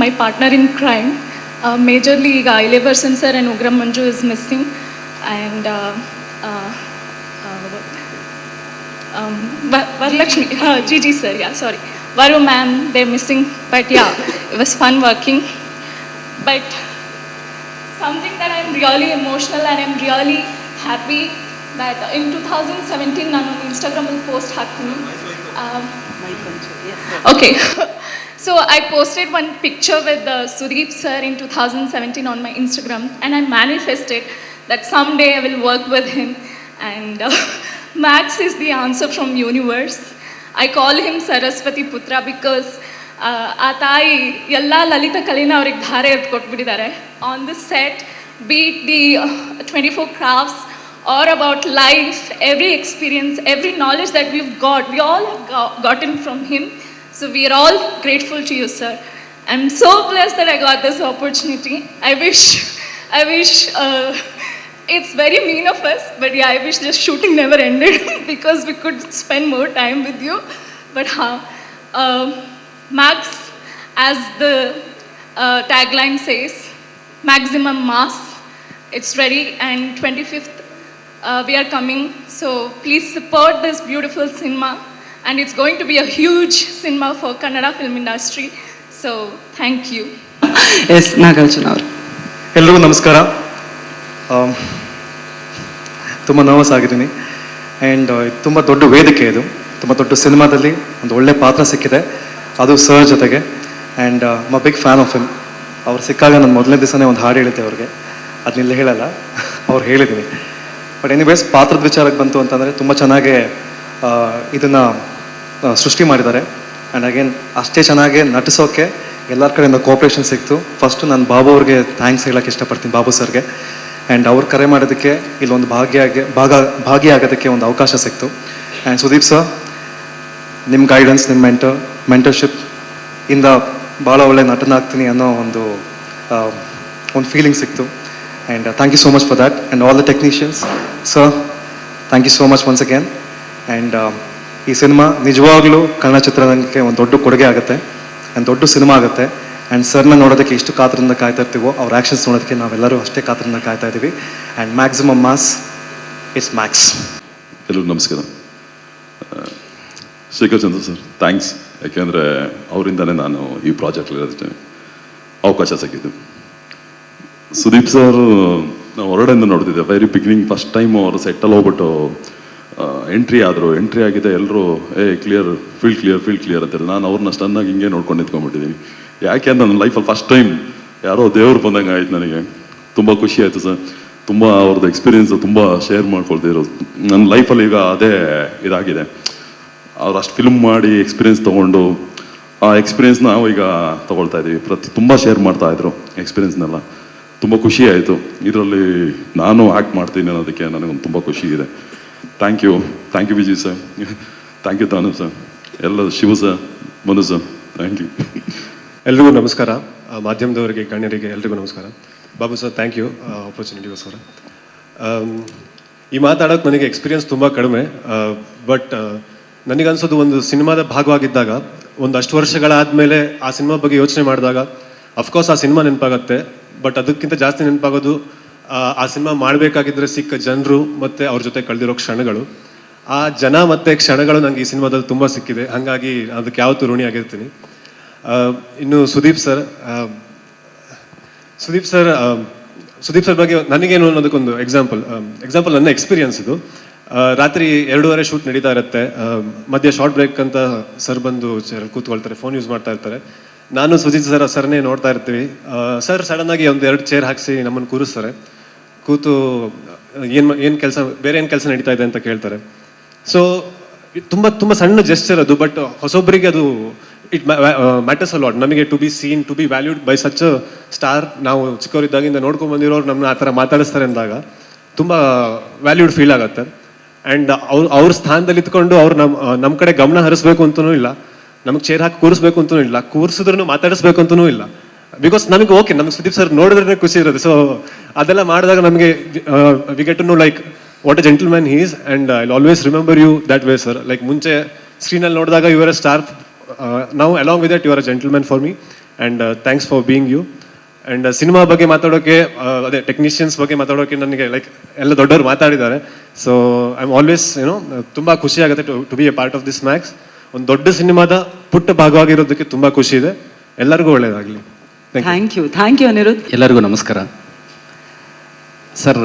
my partner in crime, majorly ಈಗ Ilavarasan sir and Ugram Manju is missing. And Varalakshmi, Gigi sir, yeah, sorry. Varu ma'am, they're missing, but yeah, it was fun working. But something that I'm really emotional and I'm really happy that in 2017 ನಾನು Instagram post ಹಾಕ್ತೀನಿ. Okay. So I posted one picture with Sudeep sir in 2017 on my Instagram, and I manifested that someday I will work with him. And Max is the answer from universe. I call him Saraswati Putra because ಆ ತಾಯಿ ಎಲ್ಲ ಲಲಿತ ಕಲೆನ ಅವ್ರಿಗೆ ಧಾರೆ ಎತ್ತು ಕೊಟ್ಬಿಟ್ಟಿದ್ದಾರೆ. On the set, be it the 24 crafts or about life, every experience, every knowledge that we all have gotten from him. So we are all grateful to you, sir. I'm so blessed that I got this opportunity. I wish it's very mean of us, but yeah, I wish this shooting never ended because we could spend more time with you. But Max, as the tagline says, maximum mass. It's ready, and 25th we are coming. So please support this beautiful cinema, and it's going to be a huge cinema for Kannada film industry. So thank you. S Nagarjuna ಅವರು. ಎಲ್ರಿಗೂ ನಮಸ್ಕಾರ. ತುಂಬ nervous ಆಗಿದ್ದೀನಿ. And ತುಂಬ ದೊಡ್ಡ ವೇದಿಕೆ ಇದು, ತುಂಬ ದೊಡ್ಡ ಸಿನಿಮಾದಲ್ಲಿ ಒಂದು ಒಳ್ಳೆ ಪಾತ್ರ ಸಿಕ್ಕಿದೆ, ಅದು ಸರ್ ಜೊತೆಗೆ. ಆ್ಯಂಡ್ ಮ ಬಿಗ್ ಫ್ಯಾನ್ ಆಫ್ ಹಿಮ್. ಅವ್ರು ಸಿಕ್ಕಾಗ ನಾನು ಮೊದಲನೇ ದಿವಸನೇ ಒಂದು ಹಾಡು ಹೇಳಿದ್ದೆ ಅವ್ರಿಗೆ, ಅದನ್ನಿಲ್ಲ ಹೇಳಲ್ಲ, ಅವ್ರು ಹೇಳಿದ್ದೀನಿ. ಬಟ್ ಎನಿವೇಸ್, ಪಾತ್ರದ ವಿಚಾರಕ್ಕೆ ಬಂತು ಅಂತಂದರೆ ತುಂಬ ಚೆನ್ನಾಗೇ ಇದನ್ನು ಸೃಷ್ಟಿ ಮಾಡಿದ್ದಾರೆ. ಆ್ಯಂಡ್ ಅಗೇನ್ ಅಷ್ಟೇ ಚೆನ್ನಾಗಿ ನಟಿಸೋಕ್ಕೆ ಎಲ್ಲರ ಕಡೆಯಿಂದ ಕೋಆಪ್ರೇಷನ್ ಸಿಕ್ತು. ಫಸ್ಟು ನಾನು ಬಾಬು ಅವ್ರಿಗೆ ಥ್ಯಾಂಕ್ಸ್ ಹೇಳೋಕ್ಕೆ ಇಷ್ಟಪಡ್ತೀನಿ, ಬಾಬು ಸರ್ಗೆ. ಆ್ಯಂಡ್ ಅವ್ರು ಕರೆ ಮಾಡೋದಕ್ಕೆ ಇಲ್ಲೊಂದು ಭಾಗಿಯಾಗೋದಕ್ಕೆ ಒಂದು ಅವಕಾಶ ಸಿಕ್ತು. ಆ್ಯಂಡ್ ಸುದೀಪ್ ಸರ್, ನಿಮ್ಮ ಗೈಡೆನ್ಸ್, ನಿಮ್ಮ ಮೆಂಟರ್ಶಿಪ್ ಇಂದ ಭಾಳ ಒಳ್ಳೆ ನಟನಾಗ್ತೀನಿ ಅನ್ನೋ ಒಂದು ಫೀಲಿಂಗ್ ಸಿಕ್ತು. And thank you so much for that. And all the technicians, sir, thank you so much once again. And ಈ ಸಿನಿಮಾ ನಿಜವಾಗ್ಲೂ ಕನ್ನಡ ಚಿತ್ರರಂಗಕ್ಕೆ ಒಂದು ದೊಡ್ಡ ಕೊಡುಗೆ ಆಗುತ್ತೆ, ಆ್ಯಂಡ್ ದೊಡ್ಡ ಸಿನಿಮಾ ಆಗುತ್ತೆ. ಆ್ಯಂಡ್ ಸರ್ನ ನೋಡೋದಕ್ಕೆ ಎಷ್ಟು ಕಾತರದಿಂದ ಕಾಯ್ತಾ ಇರ್ತೀವೋ, ಅವ್ರ ಆ್ಯಕ್ಷನ್ಸ್ ನೋಡೋದಕ್ಕೆ ನಾವೆಲ್ಲರೂ ಅಷ್ಟೇ ಕಾತರದಿಂದ ಕಾಯ್ತಾ ಇದ್ದೀವಿ. And maximum mass, it's Max. ಎಲ್ಲರಿಗೂ ನಮಸ್ಕಾರ. Shekhar Chandra sir, thanks. ಯಾಕೆಂದರೆ ಅವರಿಂದನೇ ನಾನು ಈ ಪ್ರಾಜೆಕ್ಟ್ಲಿರೋದಕ್ಕೆ ಅವಕಾಶ ಸಿಕ್ಕಿದ್ದು. ಸುದೀಪ್ ಸರ್ ನಾವು ಹೊರಡೆಯಿಂದ ನೋಡ್ತಿದ್ದೆ, ವೆರಿ ಬಿಗಿನಿಂಗ್ ಫಸ್ಟ್ ಟೈಮ್ ಅವರು ಸೆಟ್ಟಲ್ಲಿ ಹೋಗ್ಬಿಟ್ಟು ಎಂಟ್ರಿ ಆಗಿದೆ. ಎಲ್ಲರೂ ಕ್ಲಿಯರ್, ಫೀಲ್ಡ್ ಕ್ಲಿಯರ್ ಅಂತಾರೆ. ನಾನು ಅವ್ರನ್ನ ಸ್ಟನ್ನಾಗಿ ಹಿಂಗೆ ನೋಡ್ಕೊಂಡು ನಿಂತ್ಕೊಂಡ್ಬಿಟ್ಟಿದ್ದೀನಿ. ಯಾಕೆ ಅಂತ ನನ್ನ ಲೈಫಲ್ಲಿ ಫಸ್ಟ್ ಟೈಮ್ ಯಾರೋ ದೇವ್ರು ಬಂದಂಗೆ ಆಯ್ತು ನನಗೆ. ತುಂಬ ಖುಷಿ ಆಯಿತು ಸರ್. ತುಂಬ ಅವ್ರದ್ದು ಎಕ್ಸ್ಪೀರಿಯೆನ್ಸು ತುಂಬ ಶೇರ್ ಮಾಡ್ಕೊಳ್ತಿರೋದು ನನ್ನ ಲೈಫಲ್ಲಿ ಈಗ ಅದೇ ಇದಾಗಿದೆ. ಅವ್ರು ಅಷ್ಟು ಫಿಲ್ಮ್ ಮಾಡಿ ಎಕ್ಸ್ಪೀರಿಯೆನ್ಸ್ ತೊಗೊಂಡು ಆ ಎಕ್ಸ್ಪೀರಿಯೆನ್ಸ್ ನಾವು ಈಗ ತೊಗೊಳ್ತಾ ಇದ್ದೀವಿ. ತುಂಬ ಶೇರ್ ಮಾಡ್ತಾಯಿದ್ರು ಎಕ್ಸ್ಪೀರಿಯೆನ್ಸ್ನೆಲ್ಲ. ತುಂಬ ಖುಷಿ ಆಯಿತು. ಇದರಲ್ಲಿ ನಾನು ಆ್ಯಕ್ಟ್ ಮಾಡ್ತೀನಿ ಅನ್ನೋದಕ್ಕೆ ನನಗೊಂದು ತುಂಬ ಖುಷಿ ಇದೆ. Thank you Vijay sir, thank you Danu sir, ಎಲ್ಲ Shiva sir, Manu sir, thank you. ಎಲ್ರಿಗೂ ನಮಸ್ಕಾರ. ಮಾಧ್ಯಮದವರಿಗೆ, ಗಣ್ಯರಿಗೆ ಎಲ್ರಿಗೂ ನಮಸ್ಕಾರ. ಬಾಬು ಸರ್, ಥ್ಯಾಂಕ್ ಯು ಆಪರ್ಚುನಿಟಿಗೋಸ್ಕರ. ಈ ಮಾತಾಡೋಕ್ಕೆ ನನಗೆ ಎಕ್ಸ್ಪೀರಿಯನ್ಸ್ ತುಂಬ ಕಡಿಮೆ. ಬಟ್ ನನಗನ್ಸೋದು ಒಂದು ಸಿನಿಮಾದ ಭಾಗವಾಗಿದ್ದಾಗ ಒಂದಷ್ಟು ವರ್ಷಗಳಾದಮೇಲೆ ಆ ಸಿನಿಮಾ ಬಗ್ಗೆ ಯೋಚನೆ ಮಾಡಿದಾಗ ಅಫ್ಕೋರ್ಸ್ ಆ ಸಿನಿಮಾ ನೆನಪಾಗುತ್ತೆ, ಬಟ್ ಅದಕ್ಕಿಂತ ಜಾಸ್ತಿ ನೆನಪಾಗೋದು ಆ ಸಿನಿಮಾ ಮಾಡಬೇಕಾಗಿದ್ದರೆ ಸಿಕ್ಕ ಜನರು ಮತ್ತು ಅವ್ರ ಜೊತೆ ಕಳೆದಿರೋ ಕ್ಷಣಗಳು. ಆ ಜನ ಮತ್ತು ಕ್ಷಣಗಳು ನನಗೆ ಈ ಸಿನಿಮಾದಲ್ಲಿ ತುಂಬ ಸಿಕ್ಕಿದೆ, ಹಾಗಾಗಿ ಅದಕ್ಕೆ ಯಾವತ್ತೂ ಋಣಿಯಾಗಿರ್ತೀನಿ. ಇನ್ನು ಸುದೀಪ್ ಸರ್ ಬಗ್ಗೆ ನನಗೇನು ಅನ್ನೋದಕ್ಕೊಂದು ಎಕ್ಸಾಂಪಲ್ ನನ್ನ ಎಕ್ಸ್ಪೀರಿಯನ್ಸ್ ಇದು. ರಾತ್ರಿ 2:30 ಶೂಟ್ ನಡೀತಾ ಇರುತ್ತೆ, ಮಧ್ಯೆ ಶಾರ್ಟ್ ಬ್ರೇಕ್ ಅಂತ ಸರ್ ಬಂದು ಕೂತ್ಕೊಳ್ತಾರೆ, ಫೋನ್ ಯೂಸ್ ಮಾಡ್ತಾ ಇರ್ತಾರೆ. ನಾನು ಸುಜಿತ್ ಸರ್ನೇ ನೋಡ್ತಾ ಇರ್ತೀವಿ. ಸರ್ ಸಡನ್ನಾಗಿ ಒಂದು 2 ಚೇರ್ ಹಾಕಿಸಿ ನಮ್ಮನ್ನು ಕೂರಿಸ್ತಾರೆ. ಕೂತು ಏನು ಕೆಲಸ ನಡೀತಾ ಇದೆ ಅಂತ ಕೇಳ್ತಾರೆ. ಸೊ ತುಂಬ ತುಂಬ ಸಣ್ಣ ಜೆಸ್ಚರ್ ಅದು, ಬಟ್ ಹೊಸೊಬ್ಬರಿಗೆ ಅದು ಇಟ್ ಮ್ಯಾಟರ್ಸ್ ಅ ಲಾಟ್. ನಮಗೆ to be seen, to be valued by such a star. ನಾವು ಚಿಕ್ಕವರಿದ್ದಾಗಿಂದ ನೋಡ್ಕೊಂಡು ಬಂದಿರೋರು ನಮ್ಮನ್ನ ಆ ಥರ ಮಾತಾಡಿಸ್ತಾರೆ ಅಂದಾಗ ತುಂಬ ವ್ಯಾಲ್ಯೂಡ್ ಫೀಲ್ ಆಗುತ್ತೆ. ಆ್ಯಂಡ್ ಅವ್ರ ಸ್ಥಾನದಲ್ಲಿ ಇತ್ಕೊಂಡು ಅವ್ರು ನಮ್ಮ ಕಡೆ ಗಮನ ಹರಿಸ್ಬೇಕು ಅಂತಲೂ ಇಲ್ಲ, ನಮಗೆ ಚೇರ್ ಹಾಕಿ ಕೂರಿಸ್ಬೇಕು ಅಂತಲೂ ಇಲ್ಲ, ಕೂರಿಸಿದ್ರೂ ಮಾತಾಡಿಸ್ಬೇಕು ಅಂತಲೂ ಇಲ್ಲ. ಬಿಕಾಸ್ ನಮಗೆ ಸುದೀಪ್ ಸರ್ ನೋಡಿದ್ರೆ ಖುಷಿ ಇರುತ್ತೆ. ಸೊ ಅದೆಲ್ಲ ಮಾಡಿದಾಗ ನಮಗೆ we get to know like what a gentleman he is, and I always remember you that way sir. Like ಮುಂಚೆ ಸ್ಕ್ರೀನಲ್ಲಿ ನೋಡಿದಾಗ ಯು ಆರ್ ಅ ಸ್ಟಾರ್, ನಾವು along with that you are a gentleman for me, and thanks for being you. And cinema ಬಗ್ಗೆ ಮಾತಾಡೋಕ್ಕೆ, ಅದೇ technicians ಬಗ್ಗೆ ಮಾತಾಡೋಕ್ಕೆ ನನಗೆ ಲೈಕ್ ಎಲ್ಲ ದೊಡ್ಡವರು ಮಾತಾಡಿದ್ದಾರೆ. ಸೊ ಐ ಆಮ್ ಆಲ್ವೇಸ್ ತುಂಬ ಖುಷಿ ಆಗುತ್ತೆ to be a part of this Max. ಒಂದು ದೊಡ್ಡ ಸಿನಿಮಾದ ಪುಟ್ಟ ಭಾಗವಾಗಿರೋದಕ್ಕೆ ತುಂಬ ಖುಷಿ ಇದೆ. ಎಲ್ಲರಿಗೂ ಒಳ್ಳೆಯದಾಗಲಿ. Thank you Aniruddh. ಎಲ್ಲರಿಗೂ ನಮಸ್ಕಾರ ಸರ್.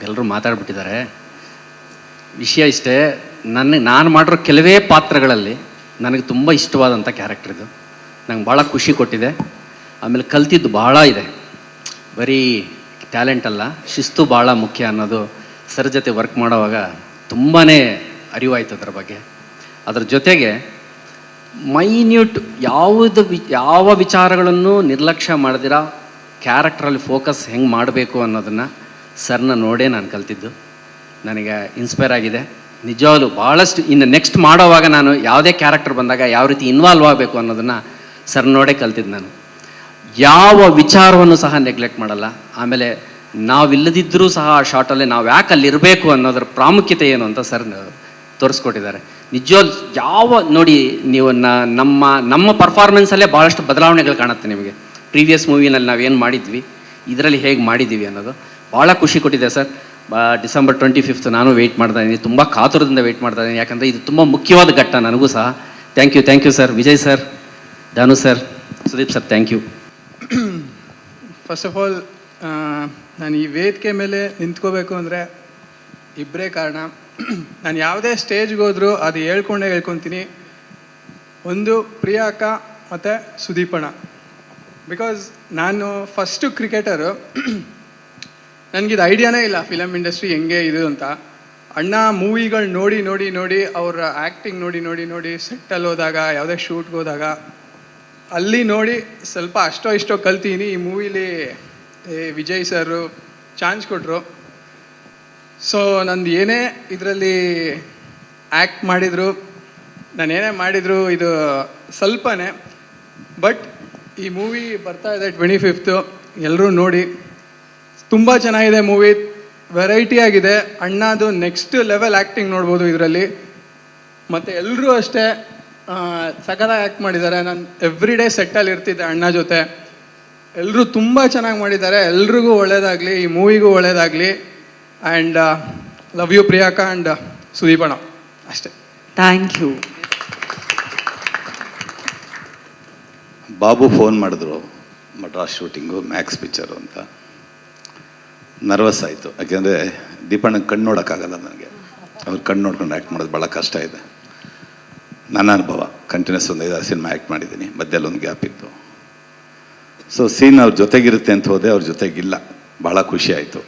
ಎಲ್ಲರೂ ಮಾತಾಡ್ಬಿಟ್ಟಿದ್ದಾರೆ. ವಿಷಯ ಇಷ್ಟೇ, ನಾನು ಮಾಡಿರೋ ಕೆಲವೇ ಪಾತ್ರಗಳಲ್ಲಿ ನನಗೆ ತುಂಬ ಇಷ್ಟವಾದಂಥ ಕ್ಯಾರೆಕ್ಟರ್ ಇದು. ನಂಗೆ ಭಾಳ ಖುಷಿ ಕೊಟ್ಟಿದೆ. ಆಮೇಲೆ ಕಲ್ತಿದ್ದು ಭಾಳ ಇದೆ. ಬರೀ ಟ್ಯಾಲೆಂಟ್ ಅಲ್ಲ, ಶಿಸ್ತು ಭಾಳ ಮುಖ್ಯ ಅನ್ನೋದು ಸರ್ ಜೊತೆ ವರ್ಕ್ ಮಾಡೋವಾಗ ತುಂಬಾ ಅರಿವಾಯ್ತು ಅದರ ಬಗ್ಗೆ. ಅದರ ಜೊತೆಗೆ ಮೈನ್ಯೂಟ್ ಯಾವ ವಿಚಾರಗಳನ್ನು ನಿರ್ಲಕ್ಷ್ಯ ಮಾಡ್ದಿರ ಕ್ಯಾರೆಕ್ಟ್ರಲ್ಲಿ ಫೋಕಸ್ ಹೆಂಗೆ ಮಾಡಬೇಕು ಅನ್ನೋದನ್ನು ಸರ್ನ ನೋಡೇ ನಾನು ಕಲ್ತಿದ್ದು. ನನಗೆ ಇನ್ಸ್ಪೈರ್ ಆಗಿದೆ ನಿಜವಾಗ್ಲೂ ಭಾಳಷ್ಟು. ಇನ್ನು ನೆಕ್ಸ್ಟ್ ಮಾಡೋವಾಗ ನಾನು ಯಾವುದೇ ಕ್ಯಾರೆಕ್ಟರ್ ಬಂದಾಗ ಯಾವ ರೀತಿ ಇನ್ವಾಲ್ವ್ ಆಗಬೇಕು ಅನ್ನೋದನ್ನು ಸರ್ ನೋಡೇ ಕಲ್ತಿದ್ದು ನಾನು. ಯಾವ ವಿಚಾರವನ್ನು ಸಹ ನೆಗ್ಲೆಕ್ಟ್ ಮಾಡಲ್ಲ. ಆಮೇಲೆ ನಾವಿಲ್ಲದಿದ್ದರೂ ಸಹ ಆ ಶಾರ್ಟಲ್ಲಿ ನಾವು ಯಾಕೆ ಅಲ್ಲಿರಬೇಕು ಅನ್ನೋದ್ರ ಪ್ರಾಮುಖ್ಯತೆ ಏನು ಅಂತ ಸರ್ ತೋರಿಸ್ಕೊಟ್ಟಿದ್ದಾರೆ. ನಿಜವಾಗ್ಲೂ ನೋಡಿ ನೀವು ನಮ್ಮ ಪರ್ಫಾರ್ಮೆನ್ಸಲ್ಲೇ ಭಾಳಷ್ಟು ಬದಲಾವಣೆಗಳು ಕಾಣುತ್ತೆ ನಿಮಗೆ. ಪ್ರೀವಿಯಸ್ ಮೂವಿನಲ್ಲಿ ನಾವೇನು ಮಾಡಿದ್ವಿ, ಇದರಲ್ಲಿ ಹೇಗೆ ಮಾಡಿದ್ದೀವಿ ಅನ್ನೋದು ಭಾಳ ಖುಷಿ ಕೊಟ್ಟಿದೆ ಸರ್. ಡಿಸೆಂಬರ್ 25th ನಾನು ವೆಯ್ಟ್ ಮಾಡ್ತಾ ಇದ್ದೀನಿ, ತುಂಬ ಕಾತುರದಿಂದ ವೆಯ್ಟ್ ಮಾಡ್ತಾ ಇದ್ದೀನಿ, ಯಾಕಂದರೆ ಇದು ತುಂಬ ಮುಖ್ಯವಾದ ಘಟ್ಟ ನನಗೂ ಸಹ. Thank you sir. Vijay sir, Danu sir, Sudeep sir, thank you. First of all ನಾನು ಈ ವೇದಿಕೆ ಮೇಲೆ ನಿಂತ್ಕೋಬೇಕು ಅಂದರೆ ಇಬ್ಬರೇ ಕಾರಣ. ನಾನು ಯಾವುದೇ ಸ್ಟೇಜ್ಗೆ ಹೋದರೂ ಅದು ಹೇಳ್ಕೊತೀನಿ. ಒಂದು ಪ್ರಿಯಾ ಅಕ್ಕ ಮತ್ತು ಸುದೀಪಣ್ಣ. ಬಿಕಾಸ್ ನಾನು ಫಸ್ಟು ಕ್ರಿಕೆಟರು, ನನಗಿದು ಐಡಿಯಾನೇ ಇಲ್ಲ ಫಿಲಮ್ ಇಂಡಸ್ಟ್ರಿ ಹೆಂಗೆ ಇದು ಅಂತ. ಅಣ್ಣ ಮೂವಿಗಳು ನೋಡಿ ಅವ್ರ ಆ್ಯಕ್ಟಿಂಗ್ ನೋಡಿ ಸೆಟ್ಟಲ್ಲಿ ಹೋದಾಗ, ಯಾವುದೇ ಶೂಟ್ಗೆ ಹೋದಾಗ ಅಲ್ಲಿ ನೋಡಿ ಸ್ವಲ್ಪ ಇಷ್ಟೋ ಕಲ್ತೀನಿ. ಈ ಮೂವಿಲಿ ವಿಜಯ್ ಸರು ಚಾನ್ಸ್ ಕೊಟ್ಟರು. ಸೊ ನಂದು ಏನೇ ಇದರಲ್ಲಿ ಆ್ಯಕ್ಟ್ ಮಾಡಿದರು, ನಾನೇನೇ ಮಾಡಿದರು ಇದು ಸ್ವಲ್ಪನೇ. ಬಟ್ ಈ ಮೂವಿ ಬರ್ತಾ ಇದೆ 25th, ಎಲ್ಲರೂ ನೋಡಿ. ತುಂಬ ಚೆನ್ನಾಗಿದೆ ಮೂವಿ, ವೆರೈಟಿ ಆಗಿದೆ. ಅಣ್ಣದು ನೆಕ್ಸ್ಟ್ ಲೆವೆಲ್ ಆ್ಯಕ್ಟಿಂಗ್ ನೋಡ್ಬೋದು ಇದರಲ್ಲಿ. ಮತ್ತು ಎಲ್ಲರೂ ಅಷ್ಟೇ ಸಖತ್ತಾಗಿ ಆ್ಯಕ್ಟ್ ಮಾಡಿದ್ದಾರೆ. ನಾನು ಎವ್ರಿ ಡೇ ಸೆಟ್ಟಲ್ಲಿ ಇರ್ತಿದ್ದೆ ಅಣ್ಣ ಜೊತೆ. ಎಲ್ಲರೂ ತುಂಬ ಚೆನ್ನಾಗಿ ಮಾಡಿದ್ದಾರೆ. ಎಲ್ರಿಗೂ ಒಳ್ಳೆಯದಾಗಲಿ, ಈ ಮೂವಿಗೂ ಒಳ್ಳೆಯದಾಗಲಿ. ಆ್ಯಂಡ್ ಲವ್ ಯು ಪ್ರಿಯಾಕಾ ಆ್ಯಂಡ್ ಸುದೀಪಣ್ಣ. ಅಷ್ಟೇ. ಥ್ಯಾಂಕ್ ಯು. ಬಾಬು ಫೋನ್ ಮಾಡಿದ್ರು, ಮಡ್ರಾಸ್ ಶೂಟಿಂಗು ಮ್ಯಾಕ್ಸ್ ಪಿಕ್ಚರು ಅಂತ. ನರ್ವಸ್ ಆಯಿತು, ಯಾಕೆಂದರೆ ದೀಪಣ್ಣಗೆ ಕಣ್ಣು ನೋಡೋಕ್ಕಾಗಲ್ಲ ನನಗೆ. ಅವ್ರು ಕಣ್ಣು ನೋಡ್ಕೊಂಡು ಆ್ಯಕ್ಟ್ ಮಾಡೋದು ಭಾಳ ಕಷ್ಟ ಇದೆ. ನನ್ನ ಅನುಭವ, ಕಂಟಿನ್ಯೂಸ್ ಒಂದು 5-6 ಸಿನಿಮಾ ಆ್ಯಕ್ಟ್ ಮಾಡಿದ್ದೀನಿ, ಮಧ್ಯದಲ್ಲಿ ಒಂದು ಗ್ಯಾಪ್ ಇತ್ತು. ಸೊ ಸೀನ್ ಅವ್ರ ಜೊತೆಗಿರುತ್ತೆ ಅಂತ ಹೋದೆ, ಅವ್ರ ಜೊತೆಗಿಲ್ಲ. ಭಾಳ ಖುಷಿ ಆಯಿತು.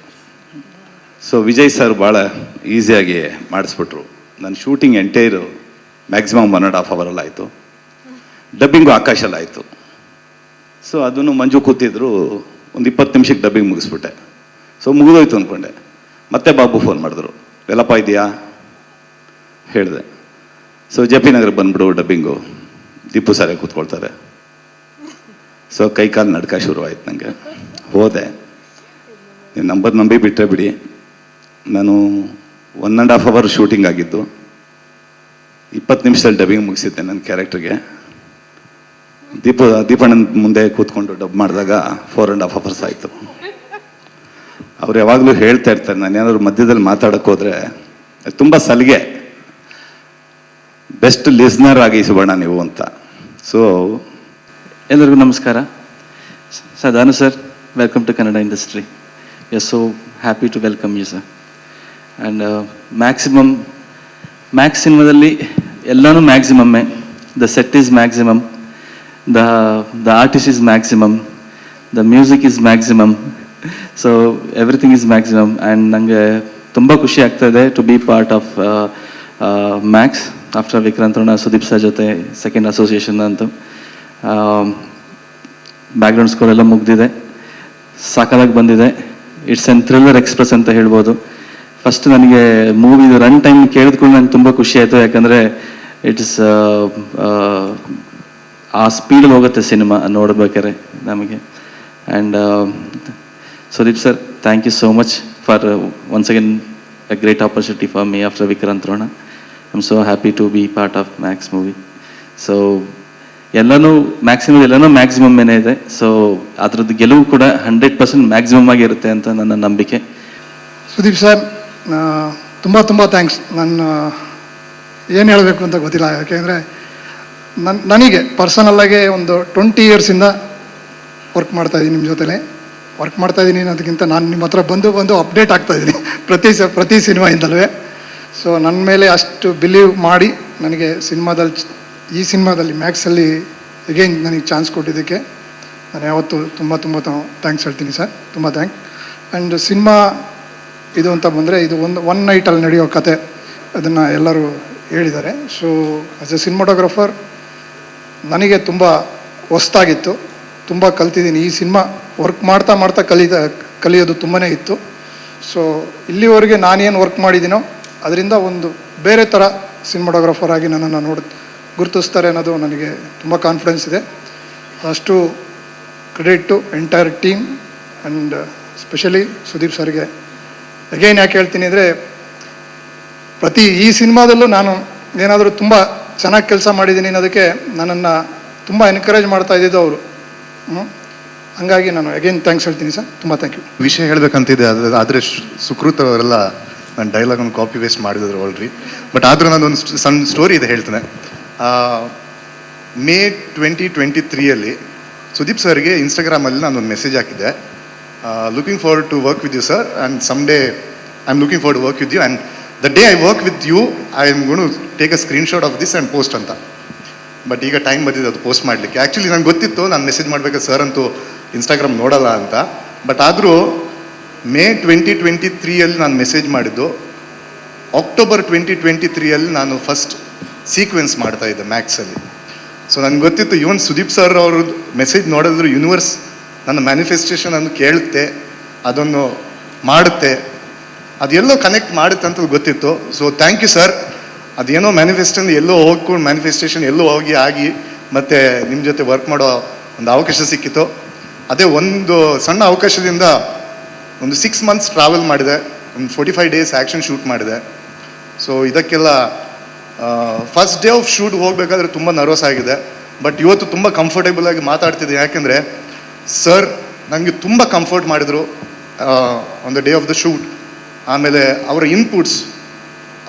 ಸೊ ವಿಜಯ್ ಸರ್ ಭಾಳ ಈಸಿಯಾಗಿ ಮಾಡಿಸ್ಬಿಟ್ರು. ನನ್ನ ಶೂಟಿಂಗ್ ಎಂಟೈರು ಮ್ಯಾಕ್ಸಿಮಮ್ 1.5 hour ಆಯಿತು. ಡಬ್ಬಿಂಗು ಆಕಾಶಲ್ಲಿ ಆಯಿತು. ಸೊ ಅದನ್ನು ಮಂಜು ಕೂತಿದ್ರು, ಒಂದು 20 ನಿಮಿಷಕ್ಕೆ ಡಬ್ಬಿಂಗ್ ಮುಗಿಸ್ಬಿಟ್ಟೆ. ಸೊ ಮುಗಿದೋಯ್ತು ಅಂದ್ಕೊಂಡೆ. ಮತ್ತೆ ಬಾಬು ಫೋನ್ ಮಾಡಿದ್ರು, ಎಲ್ಲಪ್ಪ ಇದೆಯಾ ಹೇಳಿದೆ. ಸೊ JP ನಗರ ಬಂದ್ಬಿಡು ಡಬ್ಬಿಂಗು, ದೀಪು ಸಾರೇ ಕೂತ್ಕೊಳ್ತಾರೆ. ಸೊ ಕೈಕಾಲು ನಡ್ಕ ಶುರುವಾಯ್ತು ನನಗೆ. ಹೋದೆ. ನೀವು ನಂಬಿ ಬಿಟ್ಟರೆ ಬಿಡಿ, ನಾನು 1.5 hour ಶೂಟಿಂಗ್ ಆಗಿದ್ದು. 20 ನಿಮಿಷದಲ್ಲಿ ಡಬ್ಬಿಂಗ್ ಮುಗಿಸಿದ್ದೆ ನನ್ನ ಕ್ಯಾರೆಕ್ಟರ್ಗೆ. ದೀಪಣ್ಣನ ಮುಂದೆ ಕೂತ್ಕೊಂಡು ಡಬ್ ಮಾಡಿದಾಗ 4.5 hours ಆಯಿತು. ಅವ್ರು ಯಾವಾಗಲೂ ಹೇಳ್ತಾ ಇರ್ತಾರೆ, ನಾನು ಏನಾದ್ರು ಮಧ್ಯದಲ್ಲಿ ಮಾತಾಡೋಕ್ಕೆ ಹೋದರೆ ತುಂಬ ಸಲಿಗೆ, ಬೆಸ್ಟ್ ಲಿಸ್ನರ್ ಆಗಿ ಸುಬಣ್ಣ ನೀವು ಅಂತ. ಸೊ ಎಲ್ಲರಿಗೂ ನಮಸ್ಕಾರ. Sir Danu sir, welcome to Kannada industry. We are so happy to welcome you sir. And Max ಸಿನಿಮಾದಲ್ಲಿ ಎಲ್ಲನೂ ಮ್ಯಾಕ್ಸಿಮಮ್ಮೇ. The set is maximum, the artist is maximum, the music is maximum. So everything is maximum. And ನನಗೆ ತುಂಬ ಖುಷಿ ಆಗ್ತಾಯಿದೆ to be part of Max after Vikrant Rona, Sudeep sir ಜೊತೆ second association ಅಂತ. Background score ಎಲ್ಲ ಮುಗ್ದಿದೆ, ಸಾಕಾಗಿ ಬಂದಿದೆ. ಇಟ್ಸ್ ಎನ್ ಥ್ರಿಲ್ಲರ್ ಎಕ್ಸ್ಪ್ರೆಸ್ ಅಂತ ಹೇಳ್ಬೋದು. ಫಸ್ಟ್ ನನಗೆ ಮೂವಿದು ರನ್ ಟೈಮ್ ಕೇಳಿದ್ಕೊಂಡು ನಂಗೆ ತುಂಬ ಖುಷಿ ಆಯಿತು, ಯಾಕಂದರೆ ಇಟ್ಸ್ ಆ ಸ್ಪೀಡಲ್ಲಿ ಹೋಗುತ್ತೆ ಸಿನಿಮಾ ನೋಡ್ಬೇಕಾದ್ರೆ ನಮಗೆ. And Sudeep sir, thank you so much for once again a great opportunity for me after Vikrant Rona. I'm so happy to be part of Max movie. So ಎಲ್ಲನೂ ಮ್ಯಾಕ್ಸಿಮಮ್ ಏನೇ ಇದೆ. ಸೊ ಅದರದ್ದು ಗೆಲುವು ಕೂಡ 100% ಮ್ಯಾಕ್ಸಿಮಮ್ ಆಗಿರುತ್ತೆ ಅಂತ ನನ್ನ ನಂಬಿಕೆ. ಸುದೀಪ್ ಸರ್, ತುಂಬ ಥ್ಯಾಂಕ್ಸ್. ನಾನು ಏನು ಹೇಳಬೇಕು ಅಂತ ಗೊತ್ತಿಲ್ಲ, ಯಾಕೆಂದರೆ ನನಗೆ ಪರ್ಸನಲ್ಲಾಗಿ ಒಂದು 20 yearsಯಿಂದ ವರ್ಕ್ ಮಾಡ್ತಾಯಿದ್ದೀನಿ ನಿಮ್ಮ ಜೊತೆಲೇ. ವರ್ಕ್ ಮಾಡ್ತಾಯಿದ್ದೀನಿ ಅನ್ನೋದಕ್ಕಿಂತ ನಾನು ನಿಮ್ಮ ಹತ್ರ ಬಂದು ಅಪ್ಡೇಟ್ ಆಗ್ತಾಯಿದ್ದೀನಿ ಪ್ರತಿ ಸಿನಿಮಾಯಿಂದಲೇ. ಸೊ ನನ್ನ ಮೇಲೆ ಅಷ್ಟು ಬಿಲೀವ್ ಮಾಡಿ ನನಗೆ ಈ ಸಿನಿಮಾದಲ್ಲಿ ಮ್ಯಾಕ್ಸಲ್ಲಿ ಎಗೇನ್ ನನಗೆ ಚಾನ್ಸ್ ಕೊಟ್ಟಿದ್ದಕ್ಕೆ ನಾನು ಯಾವತ್ತೂ ತುಂಬ ಥ್ಯಾಂಕ್ಸ್ ಹೇಳ್ತೀನಿ ಸರ್. ತುಂಬ ಥ್ಯಾಂಕ್ಸ್. ಆ್ಯಂಡ್ ಸಿನಿಮಾ ಇದು ಅಂತ ಬಂದರೆ ಇದು ಒನ್ ನೈಟಲ್ಲಿ ನಡೆಯೋ ಕತೆ, ಅದನ್ನು ಎಲ್ಲರೂ ಹೇಳಿದ್ದಾರೆ. ಸೊ ಆ್ಯಸ್ ಎ ಸಿನಿಮಾಟೋಗ್ರಫರ್ ನನಗೆ ತುಂಬ ಹೊಸ್ತಾಗಿತ್ತು, ತುಂಬ ಕಲ್ತಿದ್ದೀನಿ. ಈ ಸಿನಿಮಾ ವರ್ಕ್ ಮಾಡ್ತಾ ಕಲಿಯೋದು ತುಂಬಾ ಇತ್ತು. ಸೊ ಇಲ್ಲಿವರೆಗೆ ನಾನೇನು ವರ್ಕ್ ಮಾಡಿದ್ದೀನೋ ಅದರಿಂದ ಒಂದು ಬೇರೆ ಥರ ಸಿನಿಮಾಟೋಗ್ರಫರ್ ಆಗಿ ನನ್ನನ್ನು ಗುರುತಿಸ್ತಾರೆ ಅನ್ನೋದು ನನಗೆ ತುಂಬ ಕಾನ್ಫಿಡೆನ್ಸ್ ಇದೆ. ಅಷ್ಟು credit to entire team and specially Sudeep ಸರ್ಗೆ. ಅಗೇನ್ ಯಾಕೆ ಹೇಳ್ತೀನಿ ಅಂದರೆ, ಈ ಸಿನಿಮಾದಲ್ಲೂ ನಾನು ಏನಾದರೂ ತುಂಬ ಚೆನ್ನಾಗಿ ಕೆಲಸ ಮಾಡಿದ್ದೀನಿ ಅನ್ನೋದಕ್ಕೆ ನನ್ನನ್ನು ತುಂಬ ಎನ್ಕರೇಜ್ ಮಾಡ್ತಾ ಇದ್ದಿದ್ದು ಅವರು. ಹಂಗಾಗಿ ನಾನು ಅಗೇನ್ ಥ್ಯಾಂಕ್ಸ್ ಹೇಳ್ತೀನಿ ಸರ್. ತುಂಬ ಥ್ಯಾಂಕ್ ಯು. ವಿಷಯ ಹೇಳಬೇಕಂತಿದೆ, ಆದರೆ ಸುಕೃತ್ ಅವರೆಲ್ಲ ನನ್ನ ಡೈಲಾಗನ್ನು ಕಾಪಿ ವೇಸ್ಟ್ ಮಾಡಿದ್ರು ಆಲ್ರೆಡಿ. ಬಟ್ ಆದರೂ ನಾನೊಂದು ಸಣ್ಣ ಸ್ಟೋರಿ ಇದೆ ಹೇಳ್ತೇನೆ. May 2023 ಸುದೀಪ್ ಸರ್ಗೆ ಇನ್ಸ್ಟಾಗ್ರಾಮಲ್ಲಿ ನಾನೊಂದು ಮೆಸೇಜ್ ಹಾಕಿದ್ದೆ, looking forward to work with you sir, and some day I am looking forward to work with you, and the day I work with you I am going to take a screenshot of this and post ಅಂತ. But ಈಗ time ಬಂದಿದೆ ಅದು post ಮಾಡಲಿಕ್ಕೆ. Actually ನಂಗೆ ಗೊತ್ತಿತ್ತು ನಾನು message ಮಾಡಬೇಕು sir ಅಂತೂ ಇನ್ಸ್ಟಾಗ್ರಾಮ್ ನೋಡಲ್ಲ ಅಂತ. ಬಟ್ ಆದರೂ May 2023 ನಾನು ಮೆಸೇಜ್ ಮಾಡಿದ್ದು. October 2023 ನಾನು ಫಸ್ಟ್ ಸೀಕ್ವೆನ್ಸ್ ಮಾಡ್ತಾಯಿದ್ದೆ ಮ್ಯಾಕ್ಸಲ್ಲಿ. ಸೊ ನನಗೆ ಗೊತ್ತಿತ್ತು ಇವನ್ ಸುದೀಪ್ ಸರ್ ಅವರು ಮೆಸೇಜ್ ನೋಡಿದ್ರು ಯೂನಿವರ್ಸ್ ನನ್ನ ಮ್ಯಾನಿಫೆಸ್ಟೇಷನ್ ಅನ್ನು ಕೇಳುತ್ತೆ, ಅದನ್ನು ಮಾಡುತ್ತೆ, ಅದೆಲ್ಲೋ ಕನೆಕ್ಟ್ ಮಾಡುತ್ತೆ ಅಂತ ಗೊತ್ತಿತ್ತು. So thank you sir. ಅದೇನೋ ಮ್ಯಾನಿಫೆಸ್ಟೇಷನ್ ಎಲ್ಲೋ ಹೋಗಿ ಆಗಿ ಮತ್ತು ನಿಮ್ಮ ಜೊತೆ ವರ್ಕ್ ಮಾಡೋ ಒಂದು ಅವಕಾಶ ಸಿಕ್ಕಿತ್ತು. ಅದೇ ಒಂದು ಸಣ್ಣ ಅವಕಾಶದಿಂದ ಒಂದು 6 months ಟ್ರಾವೆಲ್ ಮಾಡಿದೆ, ಒಂದು 45 days ಆ್ಯಕ್ಷನ್ ಶೂಟ್ ಮಾಡಿದೆ. ಸೊ ಇದಕ್ಕೆಲ್ಲ ಫಸ್ಟ್ ಡೇ ಆಫ್ ಶೂಟ್ ಹೋಗಬೇಕಾದ್ರೆ ತುಂಬ ನರ್ವಸ್ ಆಗಿದೆ. ಬಟ್ ಇವತ್ತು ತುಂಬ ಕಂಫರ್ಟೇಬಲ್ ಆಗಿ ಮಾತಾಡ್ತಿದ್ದೆ, ಯಾಕೆಂದರೆ ಸರ್ ನನಗೆ ತುಂಬ ಕಂಫರ್ಟ್ ಮಾಡಿದರು on the day of the shoot. ಆಮೇಲೆ ಅವರ ಇನ್ಪುಟ್ಸ್,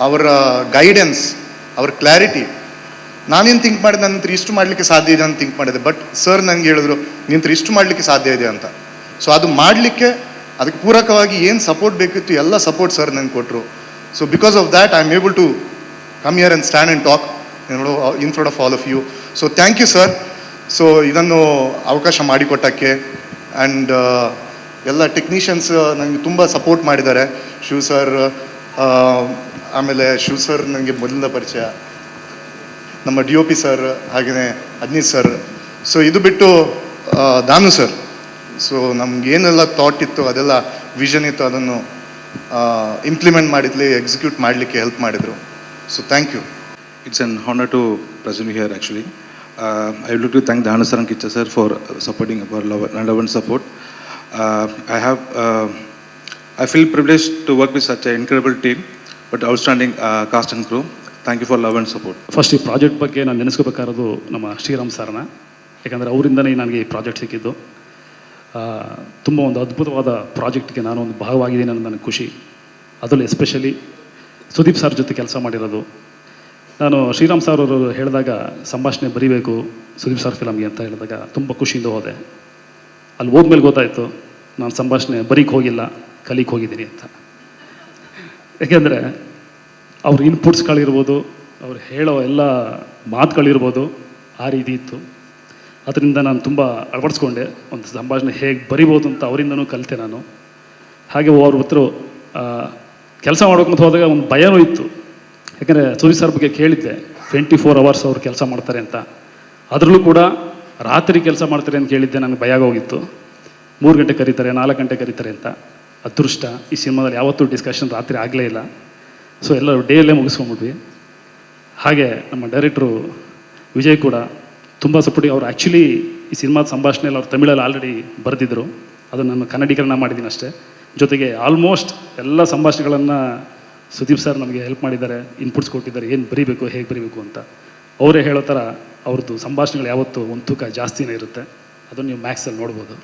ಅವರ ಗೈಡೆನ್ಸ್, ಅವರ ಕ್ಲಾರಿಟಿ. ನಾನೇನು ಥಿಂಕ್ ಮಾಡಿದೆ, ನನ್ನ ಹತ್ರ ಇಷ್ಟು ಮಾಡಲಿಕ್ಕೆ ಸಾಧ್ಯ ಇದೆ ಅಂತ ಥಿಂಕ್ ಮಾಡಿದೆ. ಬಟ್ ಸರ್ ನನಗೆ ಹೇಳಿದ್ರು ನಿನ್ನ ಹತ್ರ ಇಷ್ಟು ಮಾಡಲಿಕ್ಕೆ ಸಾಧ್ಯ ಇದೆ ಅಂತ. ಸೊ ಅದು ಮಾಡಲಿಕ್ಕೆ ಅದಕ್ಕೆ ಪೂರಕವಾಗಿ ಏನು ಸಪೋರ್ಟ್ ಬೇಕಿತ್ತು ಎಲ್ಲ ಸಪೋರ್ಟ್ ಸರ್ ನನಗೆ ಕೊಟ್ಟರು. So because of that I am able to come here and stand and talk in front of all of you. So thank you sir. So ಇದನ್ನು ಅವಕಾಶ ಮಾಡಿಕೊಟ್ಟಕ್ಕೆ. ಆ್ಯಂಡ್ ಎಲ್ಲ ಟೆಕ್ನಿಷಿಯನ್ಸ್ ನನಗೆ ತುಂಬ ಸಪೋರ್ಟ್ ಮಾಡಿದ್ದಾರೆ. ಶಿವ್ ಸರ್, ಆಮೇಲೆ Shiv sir ನನಗೆ ಮೊದಲಿಂದ ಪರಿಚಯ, ನಮ್ಮ DOP ಸರ್, ಹಾಗೆಯೇ ಅಜ್ನೀತ್ ಸರ್. ಸೊ ಇದು ಬಿಟ್ಟು ದಾನು ಸರ್. ಸೊ ನಮಗೇನೆಲ್ಲ ಥಾಟ್ ಇತ್ತು, ಅದೆಲ್ಲ ವಿಷನ್ ಇತ್ತು, ಅದನ್ನು ಇಂಪ್ಲಿಮೆಂಟ್ ಮಾಡಿದ್ಲಿ, ಎಕ್ಸಿಕ್ಯೂಟ್ ಮಾಡಲಿಕ್ಕೆ ಹೆಲ್ಪ್ ಮಾಡಿದರು. So thank you. It's an honor to present here actually. I would like to thank Danu sir and Kicha sir for supporting our love and support. I feel privileged to work with such an incredible team, but outstanding cast and crew. Thank you for love and support. First ಈ project ಬಗ್ಗೆ ನಾನು ನೆನೆಸ್ಕೋಬೇಕಾಗಿರೋದು ನಮ್ಮ ಶ್ರೀರಾಮ್ ಸರ್ನ, ಯಾಕಂದರೆ ಅವರಿಂದನೇ ನನಗೆ ಈ project ಸಿಕ್ಕಿದ್ದು. ತುಂಬ ಒಂದು ಅದ್ಭುತವಾದ ಪ್ರಾಜೆಕ್ಟ್ಗೆ ನಾನು ಒಂದು ಭಾಗವಾಗಿದ್ದೀನಿ ಅನ್ನೋದು ನನಗೆ ಖುಷಿ. ಅದರಲ್ಲೂ ಎಸ್ಪೆಷಲಿ ಸುದೀಪ್ ಸರ್ ಜೊತೆ ಕೆಲಸ ಮಾಡಿರೋದು. ನಾನು ಶ್ರೀರಾಮ್ ಸರ್ ಅವರು ಹೇಳಿದಾಗ ಸಂಭಾಷಣೆ ಬರೀಬೇಕು ಸುದೀಪ್ ಸರ್ ಫಿಲಮ್ಗೆ ಅಂತ ಹೇಳಿದಾಗ ತುಂಬ ಖುಷಿಯಿಂದ ಹೋದೆ. ಅಲ್ಲಿ ಹೋದ್ಮೇಲೆ ಗೊತ್ತಾಯಿತು ನಾನು ಸಂಭಾಷಣೆ ಬರೀಕ್ಕೆ ಹೋಗಿಲ್ಲ, ಕಲಿಕ್ಕೆ ಹೋಗಿದ್ದೀನಿ ಅಂತ. ಯಾಕೆಂದರೆ ಅವ್ರ ಇನ್ಪುಟ್ಸ್ಗಳಿರ್ಬೋದು, ಅವ್ರು ಹೇಳೋ ಎಲ್ಲ ಮಾತುಗಳಿರ್ಬೋದು, ಆ ರೀತಿ ಇತ್ತು. ಅದರಿಂದ ನಾನು ತುಂಬ ಅಳವಡಿಸ್ಕೊಂಡೆ. ಒಂದು ಸಂಭಾಷಣೆ ಹೇಗೆ ಬರಿಬೋದು ಅಂತ ಅವರಿಂದನೂ ಕಲಿತೆ ನಾನು. ಹಾಗೆ ಅವ್ರ ಹತ್ರ ಕೆಲಸ ಮಾಡೋಕ್ಕಂತ ಹೋದಾಗ ಒಂದು ಭಯನೂ ಇತ್ತು. ಯಾಕಂದರೆ ಸುದೀಪ್ ಸರ್ ಬಗ್ಗೆ ಕೇಳಿದ್ದೆ 24 hours ಅವ್ರು ಕೆಲಸ ಮಾಡ್ತಾರೆ ಅಂತ. ಅದರಲ್ಲೂ ಕೂಡ ರಾತ್ರಿ ಕೆಲಸ ಮಾಡ್ತಾರೆ ಅಂತ ಕೇಳಿದ್ದೆ, ನನಗೆ ಭಯ ಆಗೋಗಿತ್ತು. 3 ಗಂಟೆ ಕರೀತಾರೆ, 4 ಗಂಟೆ ಕರೀತಾರೆ ಅಂತ. ಅದೃಷ್ಟ ಈ ಸಿನಿಮಾದಲ್ಲಿ ಯಾವತ್ತೂ ಡಿಸ್ಕಷನ್ ರಾತ್ರಿ ಆಗಲೇ ಇಲ್ಲ. ಸೊ ಎಲ್ಲ ಡೇಯಲ್ಲೇ ಮುಗಿಸ್ಕೊಂಡ್ಬಿಟ್ವಿ. ಹಾಗೆ ನಮ್ಮ ಡೈರೆಕ್ಟ್ರು ವಿಜಯ್ ಕೂಡ ತುಂಬ ಸಪೋರ್ಟಿವ್. ಅವರು ಆ್ಯಕ್ಚುಲಿ ಈ ಸಿನಿಮಾದ ಸಂಭಾಷಣೆಯಲ್ಲಿ ಅವ್ರು ತಮಿಳಲ್ಲಿ ಆಲ್ರೆಡಿ ಬರೆದಿದ್ದರು, ಅದನ್ನು ನಾನು ಕನ್ನಡೀಕರಣ ಮಾಡಿದ್ದೀನಿ ಅಷ್ಟೇ. ಜೊತೆಗೆ ಆಲ್ಮೋಸ್ಟ್ ಎಲ್ಲ ಸಂಭಾಷಣೆಗಳನ್ನು ಸುದೀಪ್ ಸರ್ ನಮಗೆ ಹೆಲ್ಪ್ ಮಾಡಿದ್ದಾರೆ, ಇನ್ಪುಟ್ಸ್ ಕೊಟ್ಟಿದ್ದಾರೆ, ಏನು ಬರೀಬೇಕು ಹೇಗೆ ಬರೀಬೇಕು ಅಂತ. ಅವರೇ ಹೇಳೋ ಥರ ಅವ್ರದ್ದು ಸಂಭಾಷಣೆಗಳು ಯಾವತ್ತೂ ಒಂದು ತೂಕ ಜಾಸ್ತಿನೇ ಇರುತ್ತೆ. ಅದನ್ನು ನೀವು ಮ್ಯಾಕ್ಸಲ್ಲಿ ನೋಡ್ಬೋದು.